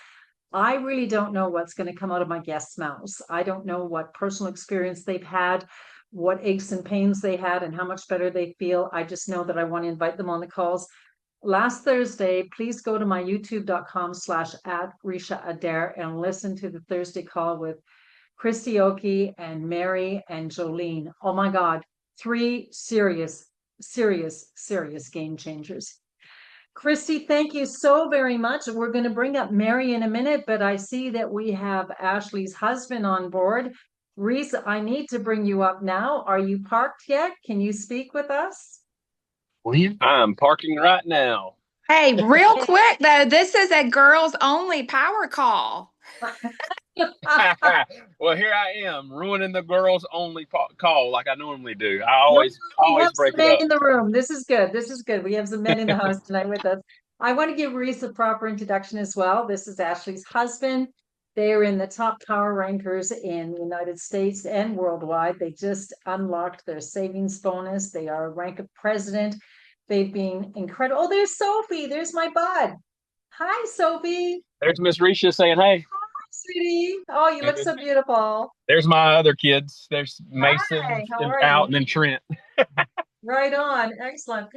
I really don't know what's going to come out of my guests' mouths. I don't know what personal experience they've had, what aches and pains they had, and how much better they feel. I just know that I want to invite them on the calls. Last Thursday, please go to my youtube.com/@Ricia Adair and listen to the Thursday call with Christy Oki and Mary and Jolene. Oh my God, 3 serious game changers. Christy, thank you so very much. We're going to bring up Mary in a minute, but I see that we have Ashley's husband on board. Reese, I need to bring you up now. Are you parked yet? Can you speak with us? I'm parking right now. Hey, real quick though, this is a girls only power call. Well, here I am ruining the girls only call like I normally do. I always break it men up. in the room. This is good. This is good. We have some men in the house tonight with us. I want to give Reese a proper introduction as well. This is Ashley's husband. They are in the top power rankers in the United States and worldwide. They just unlocked their savings bonus. They are a rank of president. They've been incredible. Oh, there's Sophie. There's my bud. Hi, Sophie. There's Miss Ricia saying, "Hey." Hi, sweetie. Oh, you look so beautiful. There's my other kids. There's Mason Hi, how and are out, you? and then Trent. Right on. Excellent.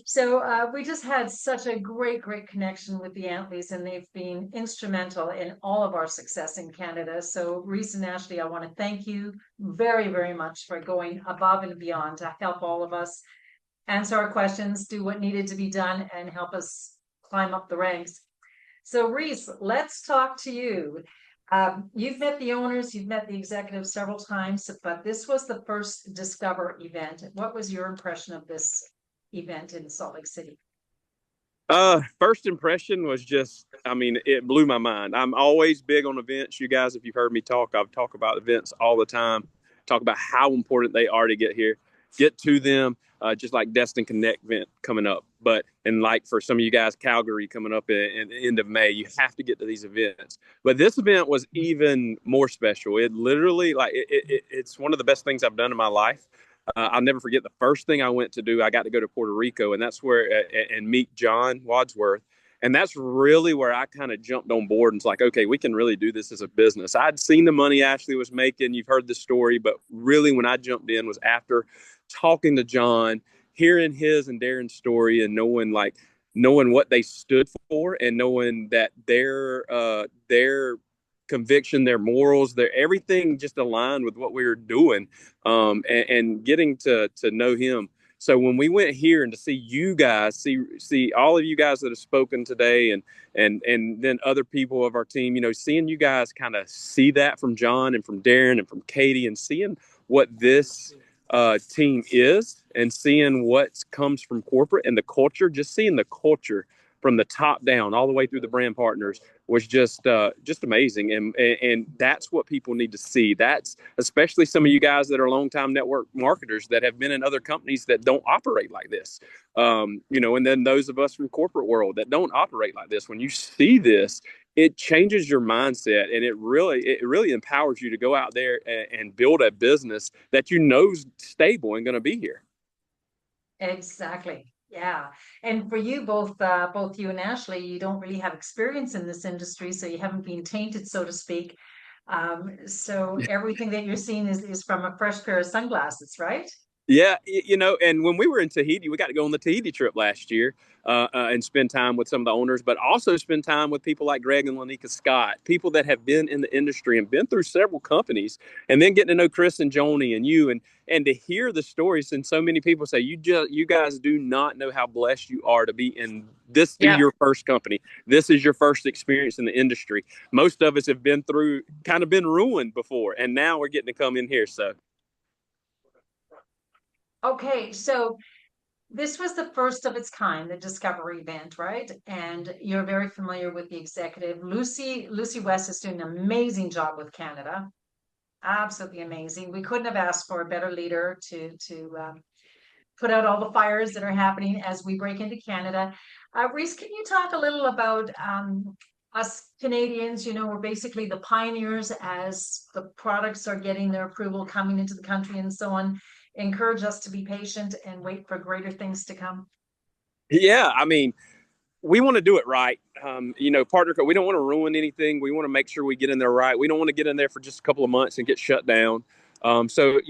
So we just had such a great connection with the Antleys, and they've been instrumental in all of our success in Canada. So Reese and Ashley, I want to thank you very much for going above and beyond to help all of us answer our questions, do what needed to be done, and help us climb up the ranks. So Reese, let's talk to you. You've met the owners, you've met the executives several times, but this was the first Discover event. What was your impression of this event in Salt Lake City? First impression was just, I mean, it blew my mind. I'm always big on events. You guys, if you've heard me talk, I've talked about events all the time, talk about how important they are to get here, get to them, just like Destin Connect event coming up. And like for some of you guys, Calgary coming up in the end of May, you have to get to these events. But this event was even more special. It literally, it's one of the best things I've done in my life. I'll never forget the first thing I went to do. I got to go to Puerto Rico, and that's where and meet John Wadsworth. And that's really where I kind of jumped on board and was like, okay, we can really do this as a business. I'd seen the money Ashley was making. You've heard the story, but really when I jumped in was after talking to John, hearing his and Darren's story, and knowing what they stood for, and knowing that their conviction, their morals, their everything just aligned with what we were doing, and getting to know him. So when we went here and to see you guys, see all of you guys that have spoken today, and then other people of our team, seeing you guys kind of see that from John and from Darren and from Katie, and seeing what this team is, and seeing what comes from corporate and the culture, just seeing the culture from the top down all the way through the brand partners was just amazing. And that's what people need to see. That's especially some of you guys that are longtime network marketers that have been in other companies that don't operate like this. And then those of us from corporate world that don't operate like this, when you see this, it changes your mindset, and it really empowers you to go out there and build a business that is stable and going to be here. Exactly. Yeah. And for you, both you and Ashley, you don't really have experience in this industry, so you haven't been tainted, so to speak. So everything that you're seeing is from a fresh pair of sunglasses, right? Yeah, and when we were in Tahiti, we got to go on the Tahiti trip last year and spend time with some of the owners, but also spend time with people like Greg and Lanika Scott, people that have been in the industry and been through several companies, and then getting to know Chris and Joni and you, and to hear the stories. And so many people say, you guys do not know how blessed you are to be in this through your first company. This is your first experience in the industry. Most of us have been ruined before, and now we're getting to come in here. So. Okay, so this was the first of its kind, the Discovery event, right? And you're very familiar with the executive. Lucy West is doing an amazing job with Canada. Absolutely amazing. We couldn't have asked for a better leader to put out all the fires that are happening as we break into Canada. Reese, can you talk a little about us Canadians, we're basically the pioneers as the products are getting their approval coming into the country and so on. Encourage us to be patient and wait for greater things to come. Yeah, I mean, we want to do it right. Partner, we don't want to ruin anything. We want to make sure we get in there right. We don't want to get in there for just a couple of months and get shut down. So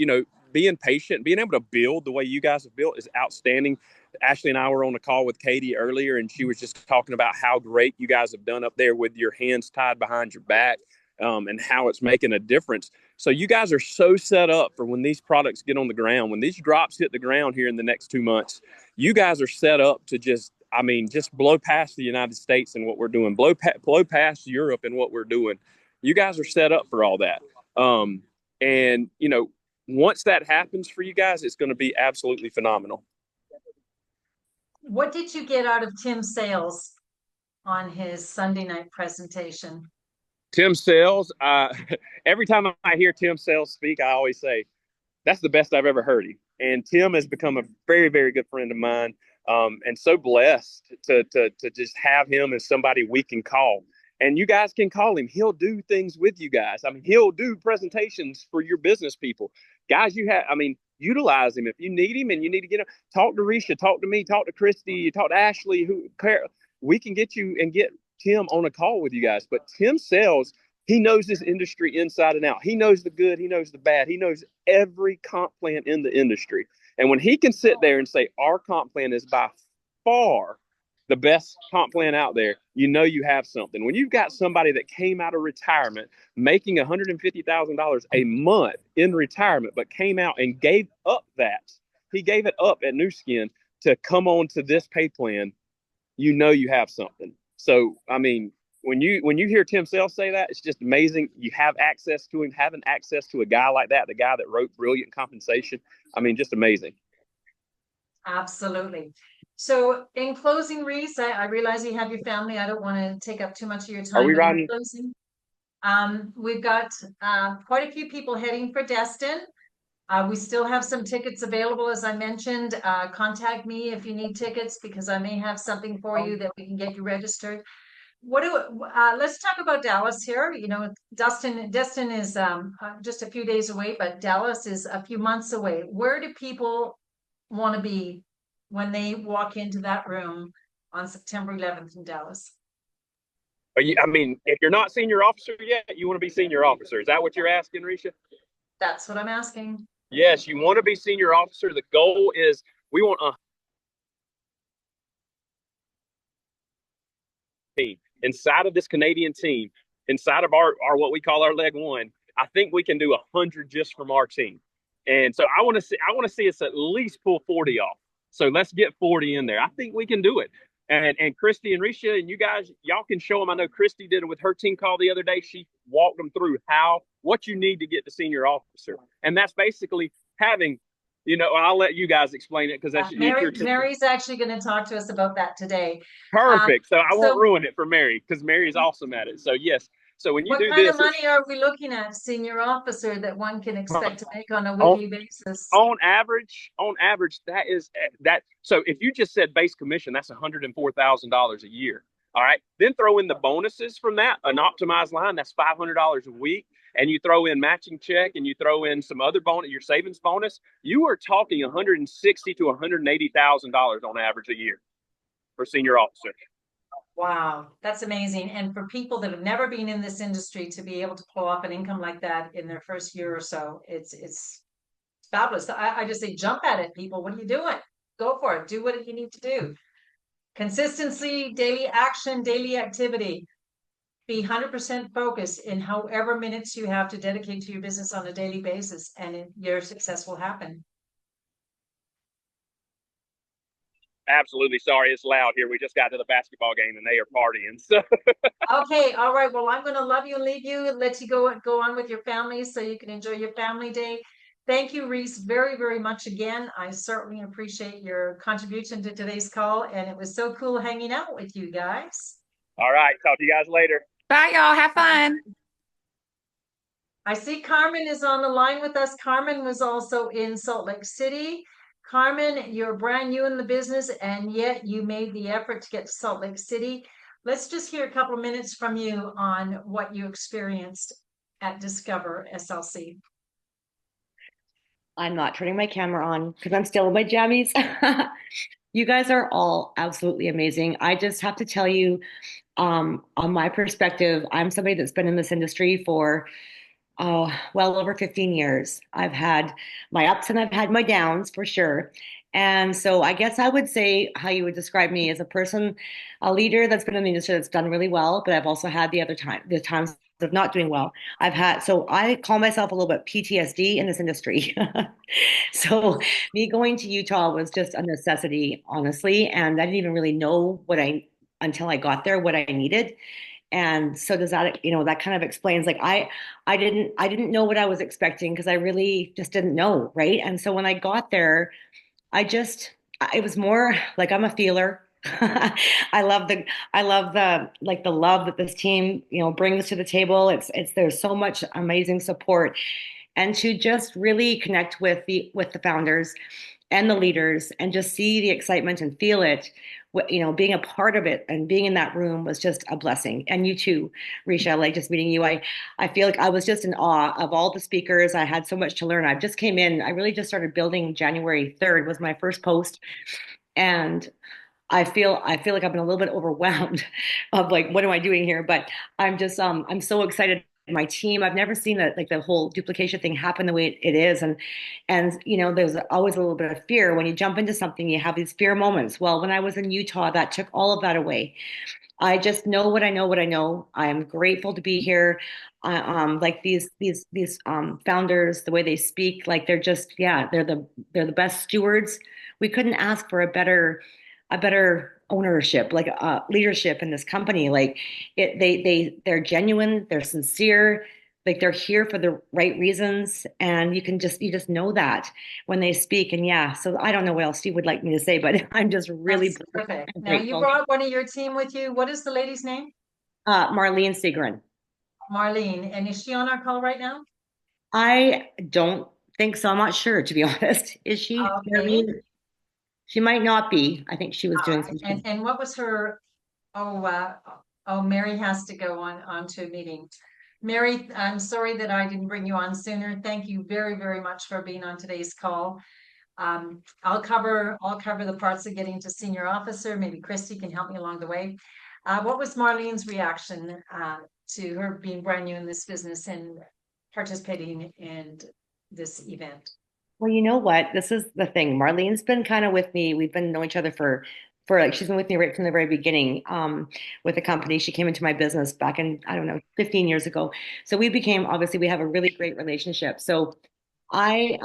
being patient, being able to build the way you guys have built is outstanding. Ashley and I were on a call with Katie earlier, and she was just talking about how great you guys have done up there with your hands tied behind your back, and how it's making a difference. So you guys are so set up for when these products get on the ground, when these drops hit the ground here in the next 2 months, you guys are set up to just blow past the United States and what we're doing, blow past Europe and what we're doing. You guys are set up for all that. And once that happens for you guys, it's going to be absolutely phenomenal. What did you get out of Tim Sales on his Sunday night presentation? Tim Sales, every time I hear Tim Sales speak, I always say, that's the best I've ever heard him. And Tim has become a very, very good friend of mine. And so blessed to just have him as somebody we can call. And you guys can call him. He'll do things with you guys. He'll do presentations for your business people. Guys, utilize him. If you need him and you need to get him, talk to Ricia, talk to me, talk to Christy, talk to Ashley. We can get you and get Tim on a call with you guys. But Tim Sells, he knows this industry inside and out. He knows the good. He knows the bad. He knows every comp plan in the industry. And when he can sit there and say, our comp plan is by far the best comp plan out there, you have something. When you've got somebody that came out of retirement making $150,000 a month in retirement, but came out and gave up he gave it up at New Skin to come on to this pay plan, you have something. So, when you hear Tim Sells say that, it's just amazing. You have access to him, having access to a guy like that, the guy that wrote Brilliant Compensation. Just amazing. Absolutely. So in closing, Reese, I realize you have your family. I don't want to take up too much of your time. Are we riding? In closing, we've got quite a few people heading for Destin. We still have some tickets available, as I mentioned. Contact me if you need tickets, because I may have something for you that we can get you registered. Let's talk about Dallas here. Destin is just a few days away, but Dallas is a few months away. Where do people want to be when they walk into that room on September 11th in Dallas? If you're not senior officer yet, you want to be senior officer. Is that what you're asking, Ricia? That's what I'm asking. Yes, you want to be senior officer. The goal is we want inside of this Canadian team, inside of our what we call our leg one. I think we can do 100 just from our team. And so I want to see us at least pull 40 off. So let's get 40 in there. I think we can do it. And Christy and Ricia and you guys, y'all can show them. I know Christy did it with her team call the other day. She walked them through what you need to get to senior officer. And that's basically having, I'll let you guys explain it, because that's Mary's actually going to talk to us about that today. Perfect. So I won't ruin it for Mary, because Mary's awesome at it. So yes. So when you do this, what kind of money are we looking at, senior officer, that one can expect to make on a weekly basis? On average, that is that. So if you just said base commission, that's $104,000 a year. All right. Then throw in the bonuses from that, an optimized line, that's $500 a week. And you throw in matching check, and you throw in some other bonus, your savings bonus. You are talking $160,000 to $180,000 on average a year for senior officer. Wow, that's amazing. And for people that have never been in this industry to be able to pull off an income like that in their first year or so, it's fabulous. I just say, jump at it, people. What are you doing? Go for it. Do what you need to do. Consistency, daily action, daily activity. Be 100% focused in however minutes you have to dedicate to your business on a daily basis, and your success will happen. Absolutely. Sorry, it's loud here. We just got to the basketball game and they are partying. So. Okay. All right. Well, I'm going to love you and leave you and let you go on with your family so you can enjoy your family day. Thank you, Reese, very, very much again. I certainly appreciate your contribution to today's call, and it was so cool hanging out with you guys. All right. Talk to you guys later. Bye, y'all. Have fun. I see Carmen is on the line with us. Carmen was also in Salt Lake City. Carmen, you're brand new in the business, and yet you made the effort to get to Salt Lake City. let's just hear a couple of minutes from you on what you experienced at Discover SLC. I'm not turning my camera on because I'm still in my jammies. You guys are all absolutely amazing. I just have to tell you, on my perspective, I'm somebody that's been in this industry for well over 15 years. I've had my ups and I've had my downs for sure. And so I guess I would say how you would describe me as a person, a leader that's been in the industry that's done really well, but I've also had the times of not doing well. So I call myself a little bit PTSD in this industry. So me going to Utah was just a necessity, honestly, and I didn't even really know until I got there, what I needed. And so does that, that kind of explains like I didn't know what I was expecting because I really just didn't know, right? And so when I got there, it was more like I'm a feeler. I love the like the love that this team, brings to the table. There's so much amazing support and to just really connect with the founders and the leaders and just see the excitement and feel it, being a part of it and being in that room was just a blessing. And you too, Risha, like just meeting you, I feel like I was just in awe of all the speakers. I had so much to learn. I just came in. I really just started building. January 3rd was my first post, and I feel like I've been a little bit overwhelmed of like what am I doing here? But I'm so excited. My team, I've never seen the whole duplication thing happen the way it is, and there's always a little bit of fear when you jump into something. You have these fear moments. Well, when I was in Utah, that took all of that away. I just know what I know. What I know. I am grateful to be here. Like these founders, the way they speak, like they're just they're the best stewards. We couldn't ask for a better ownership, like leadership in this company. Like they're genuine, they're sincere, like they're here for the right reasons, and you just know that when they speak. And yeah, so I don't know what else you would like me to say, but I'm just really That's perfect. Now you grateful. brought one of your team with you. What is the lady's name? Marlene Segrin. Marlene. And is she on our call right now? I don't think so. I'm not sure, to be honest. Is she? Okay. She might not be. I think she was doing something. And what was her? Mary has to go on to a meeting. Mary, I'm sorry that I didn't bring you on sooner. Thank you very, very much for being on today's call. I'll cover the parts of getting to senior officer. Maybe Christy can help me along the way. What was Marlene's reaction to her being brand new in this business and participating in this event? Well, you know what? This is the thing. Marlene's been kind of with me. We've been knowing each other for like she's been with me right from the very beginning with the company. She came into my business back in, I don't know, 15 years ago. So obviously we have a really great relationship. So I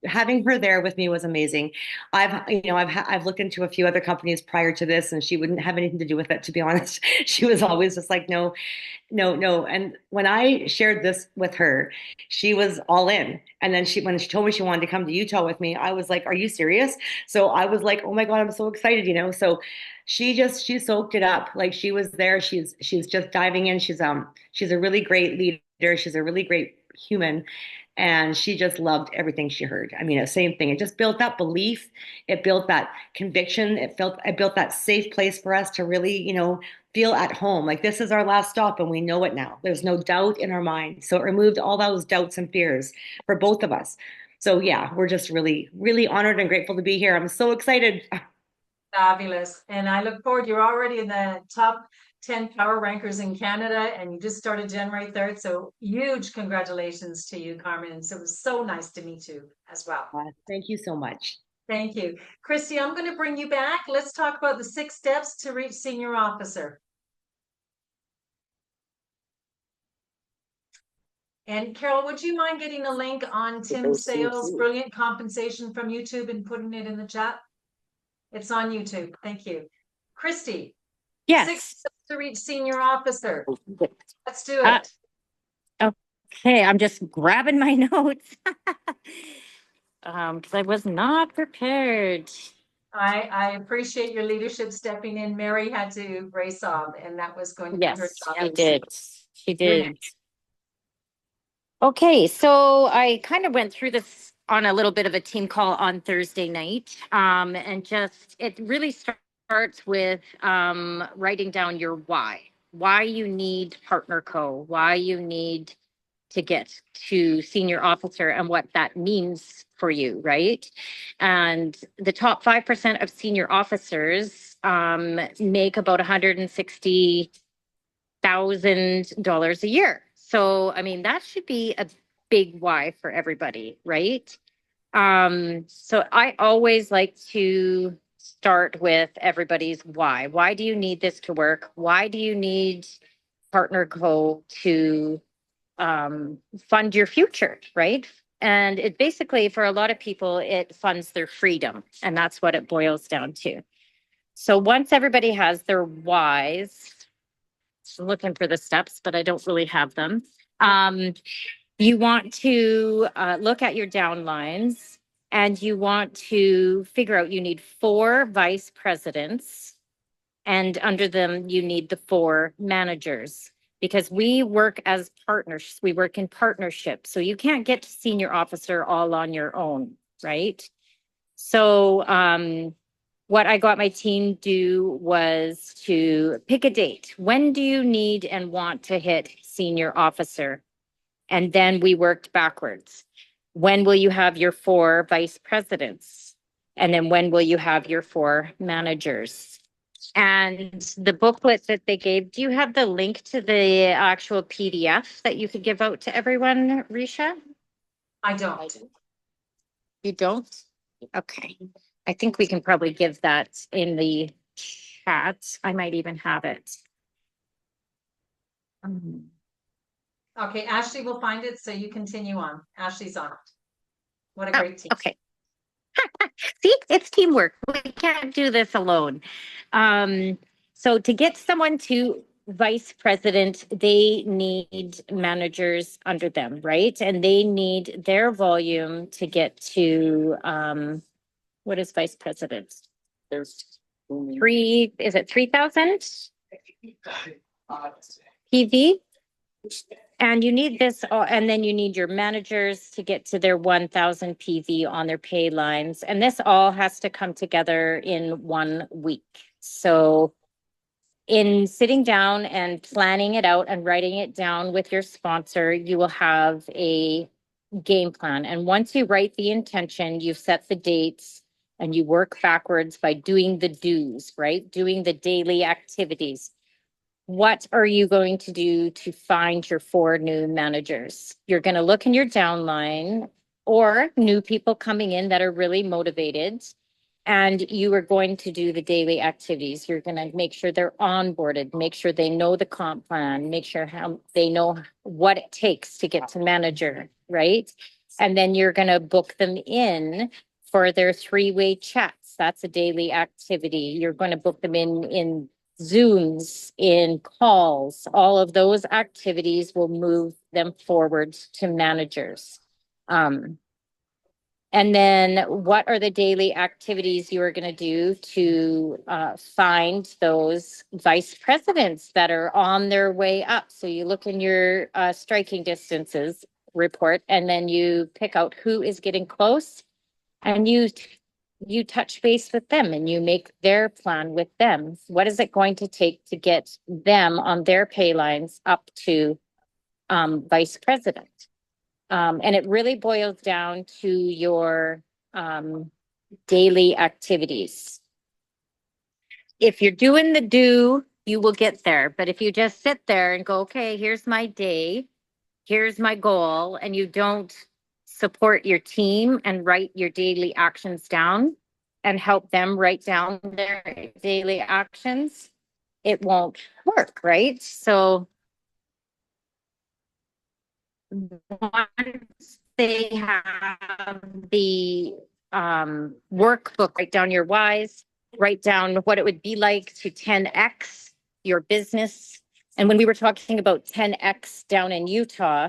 having her there with me was amazing. I've looked into a few other companies prior to this, and she wouldn't have anything to do with it, to be honest. She was always just like, no, no, no. And when I shared this with her, she was all in. And then when she told me she wanted to come to Utah with me, I was like, are you serious? So I was like, oh my God, I'm so excited. So she soaked it up. Like she was there. She's just diving in. She's a really great leader. She's a really great human. And she just loved everything she heard. I mean, the same thing. It just built that belief. It built that conviction. It built that safe place for us to really, feel at home. Like this is our last stop and we know it now. There's no doubt in our mind. So it removed all those doubts and fears for both of us. So yeah, we're just really, really honored and grateful to be here. I'm so excited. Fabulous. And I look forward, you're already in the top 10 power rankers in Canada, and you just started January 3rd. So huge congratulations to you, Carmen. So it was so nice to meet you as well. Thank you so much. Thank you. Christy, I'm going to bring you back. Let's talk about the 6 steps to reach senior officer. And Carol, would you mind getting a link on Tim Sales' brilliant compensation from YouTube and putting it in the chat? It's on YouTube. Thank you. Christy. Yes. 6 steps to reach senior officer. Let's do it. Okay, I'm just grabbing my notes because I was not prepared. I appreciate your leadership stepping in. Mary had to race off, and that was going to be her job. She did. She did. Okay, so I kind of went through this on a little bit of a team call on Thursday night, and it really started with writing down your why you need Partner Co, why you need to get to senior officer and what that means for you, right? And the top 5% of senior officers make about $160,000 a year. So, I mean, that should be a big why for everybody, right? So I always like to start with everybody's why. Why do you need this to work? Why do you need Partner Co to fund your future, right? And it basically, for a lot of people, it funds their freedom. And that's what it boils down to. So once everybody has their whys, I'm looking for the steps, but I don't really have them. You want to look at your downlines, and you want to figure out you need 4 vice presidents, and under them you need the 4 managers, because we work as partners. We work in partnership. So you can't get to senior officer all on your own, right? So what I got my team do was to pick a date. When do you need and want to hit senior officer? And then we worked backwards. When will you have your 4 vice presidents? And then when will you have your 4 managers? And the booklet that they gave, do you have the link to the actual PDF that you could give out to everyone, Ricia? I don't. You don't? Okay. I think we can probably give that in the chat. I might even have it. Okay, Ashley will find it, so you continue on. Ashley's on it. What a great team. Okay. See, it's teamwork. We can't do this alone. So to get someone to vice president, they need managers under them, right? And they need their volume to get to, what is vice president? There's 3, is it 3,000 PV? And you need this, and then you need your managers to get to their 1,000 PV on their pay lines. And this all has to come together in 1 week. So in sitting down and planning it out and writing it down with your sponsor, you will have a game plan. And once you write the intention, you set the dates and you work backwards by doing the do's, right? Doing the daily activities. What are you going to do to find your 4 new managers? You're going to look in your downline or new people coming in that are really motivated, and you are going to do the daily activities. You're going to make sure they're onboarded, make sure they know the comp plan, make sure how they know what it takes to get to manager, right? And then you're going to book them in for their 3-way chats. That's a daily activity. You're going to book them in Zooms, in calls. All of those activities will move them forward to managers. And then what are the daily activities you are going to do to find those vice presidents that are on their way up? So you look in your striking distances report, and then you pick out who is getting close, and you touch base with them and you make their plan with them. What is it going to take to get them on their pay lines up to vice president? And it really boils down to your daily activities. If you're doing the do, you will get there. But if you just sit there and go, okay, here's my day, here's my goal, and you don't support your team and write your daily actions down and help them write down their daily actions, it won't work, right? So once they have the workbook, write down your whys, write down what it would be like to 10x your business. And when we were talking about 10x down in Utah,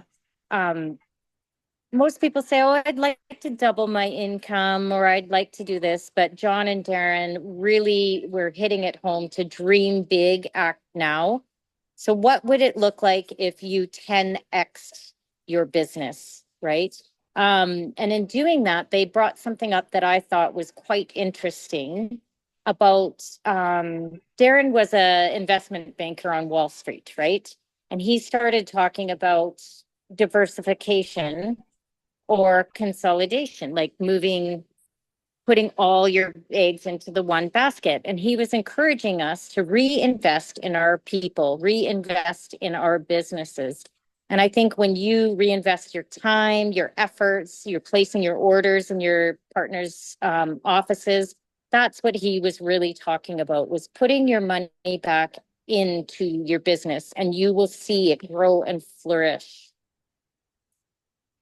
most people say, oh, I'd like to double my income, or I'd like to do this. But John and Darren really were hitting it home to dream big, act now. So what would it look like if you 10x your business, right? And in doing that, they brought something up that I thought was quite interesting. about Darren was a investment banker on Wall Street, right? And he started talking about diversification or consolidation, like putting all your eggs into the one basket. And he was encouraging us to reinvest in our people, reinvest in our businesses. And I think when you reinvest your time, your efforts, you're placing your orders in your partners' offices, that's what he was really talking about, was putting your money back into your business, and you will see it grow and flourish.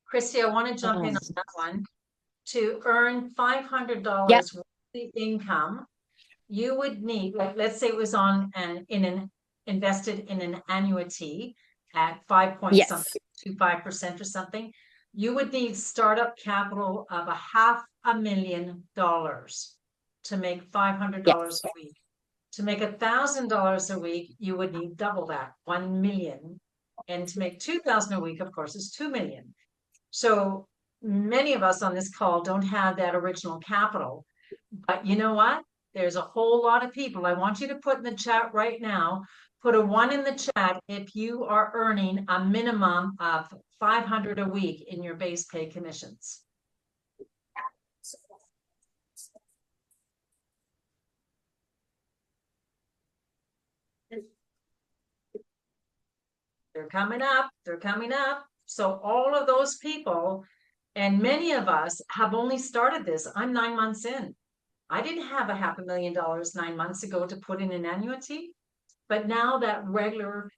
Christy, I want to jump in on that one. To earn $500 Yep. worth of income, you would need, like, let's say it was on invested in an annuity at 5 point Yes. something, 25% or something. You would need startup capital of $500,000 to make $500 Yes. a week. To make $1,000 a week, you would need double that, 1 million. And to make 2,000 a week, of course, is 2 million. So many of us on this call don't have that original capital. But you know what? There's a whole lot of people. I want you to put in the chat right now, put a 1 in the chat if you are earning a minimum of 500 a week in your base pay commissions. They're coming up. They're coming up. So all of those people, and many of us have only started this. I'm 9 months in. I didn't have $500,000 9 months ago to put in an annuity, but now that regular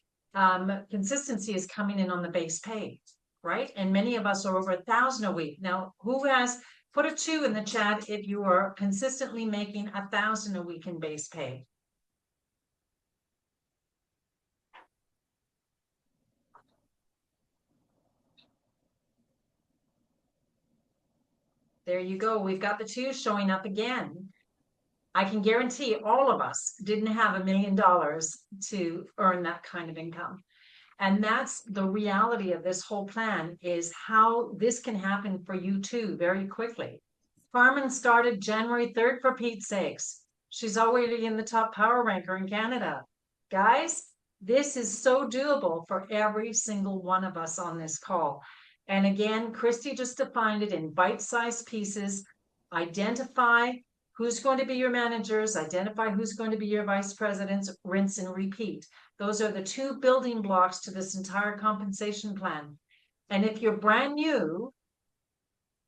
consistency is coming in on the base pay, right? And many of us are over 1,000 a week. Now, who has put a 2 in the chat if you are consistently making 1,000 a week in base pay? There you go. We've got the 2 showing up again. I can guarantee all of us didn't have $1 million to earn that kind of income. And that's the reality of this whole plan, is how this can happen for you too, very quickly. Carmen started January 3rd, for Pete's sakes. She's already in the top power ranker in Canada. Guys, this is so doable for every single one of us on this call. And again, Christy just defined it in bite-sized pieces. Identify who's going to be your managers, identify who's going to be your vice presidents, rinse and repeat. Those are the 2 building blocks to this entire compensation plan. And if you're brand new,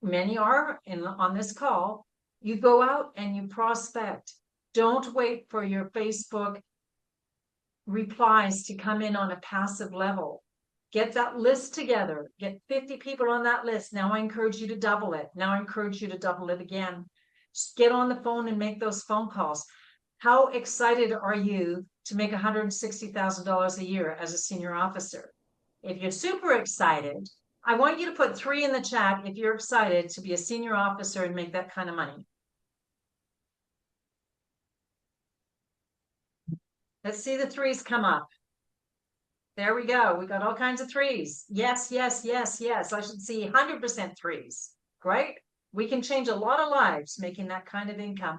many are on this call, you go out and you prospect. Don't wait for your Facebook replies to come in on a passive level. Get that list together. Get 50 people on that list. Now I encourage you to double it. Now I encourage you to double it again. Just get on the phone and make those phone calls. How excited are you to make $160,000 a year as a senior officer? If you're super excited, I want you to put 3 in the chat if you're excited to be a senior officer and make that kind of money. Let's see the 3s come up. There we go. We got all kinds of 3s. Yes, yes, yes, yes. I should see 100% 3s. Great. We can change a lot of lives making that kind of income.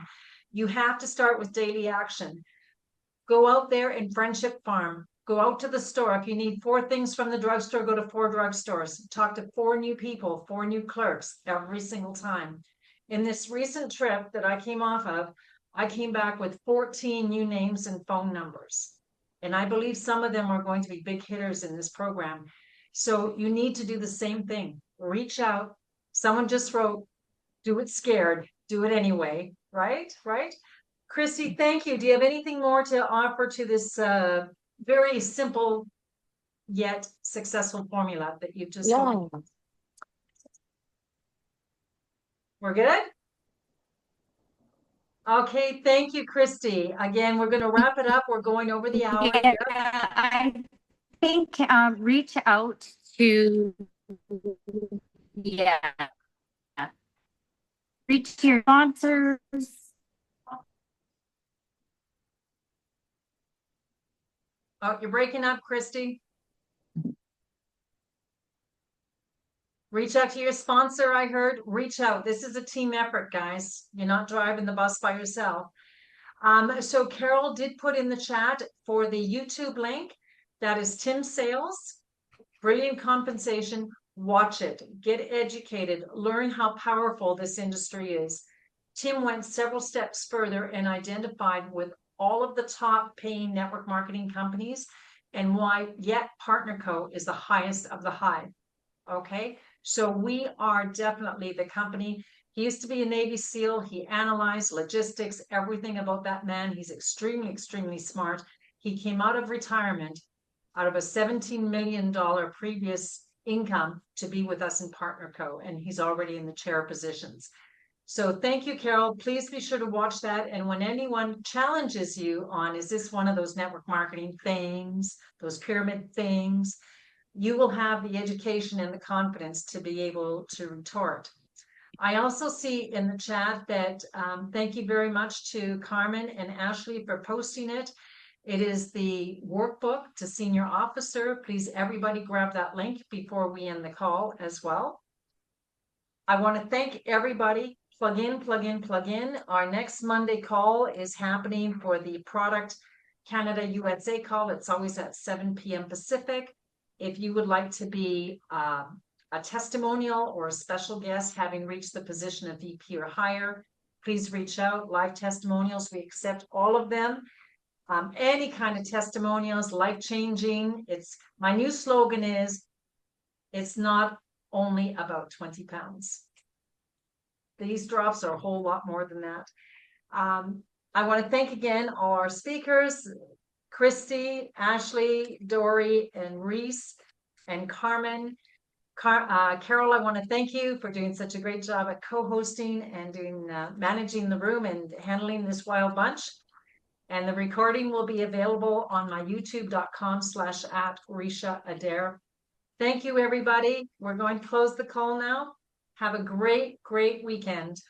You have to start with daily action. Go out there and Friendship Farm. Go out to the store. If you need 4 things from the drugstore, go to 4 drugstores. Talk to 4 new people, 4 new clerks every single time. In this recent trip that I came off of, I came back with 14 new names and phone numbers. And I believe some of them are going to be big hitters in this program. So you need to do the same thing. Reach out. Someone just wrote, do it scared, do it anyway, right? Right? Christy, thank you. Do you have anything more to offer to this very simple yet successful formula that you've just Yeah. We're good? Okay, thank you, Christy. Again, we're going to wrap it up. We're going over the hour. Yeah, I think reach out to, yeah, reach to your sponsors. Oh, you're breaking up, Christy. Reach out to your sponsor, I heard. Reach out. This is a team effort, guys. You're not driving the bus by yourself. So Carol did put in the chat for the YouTube link. That is Tim Sales. Brilliant compensation. Watch it. Get educated. Learn how powerful this industry is. Tim went several steps further and identified with all of the top paying network marketing companies and why yet PartnerCo is the highest of the high. Okay, so we are definitely the company. He used to be a Navy SEAL. He analyzed logistics, everything about that man. He's extremely, extremely smart. He came out of retirement, out of a $17 million previous income to be with us in PartnerCo, and he's already in the chair positions. So thank you, Carol. Please be sure to watch that. And when anyone challenges you on, is this one of those network marketing things, those pyramid things, you will have the education and the confidence to be able to retort. I also see in the chat that thank you very much to Carmen and Ashley for posting it. It is the workbook to senior officer. Please, everybody grab that link before we end the call as well. I want to thank everybody. Plug in, plug in, plug in. Our next Monday call is happening for the Product Canada USA call. It's always at 7 p.m. Pacific. If you would like to be a testimonial or a special guest having reached the position of VP or higher, please reach out. Live testimonials, we accept all of them. Any kind of testimonials, life-changing. It's my new slogan is, it's not only about 20 pounds. These drops are a whole lot more than that. I want to thank again all our speakers, Christy, Ashley, Dori, and Reese, and Carmen. Carol, I want to thank you for doing such a great job at co-hosting and doing managing the room and handling this wild bunch. And the recording will be available on my youtube.com/@Ricia Adair. Thank you, everybody. We're going to close the call now. Have a great, great weekend.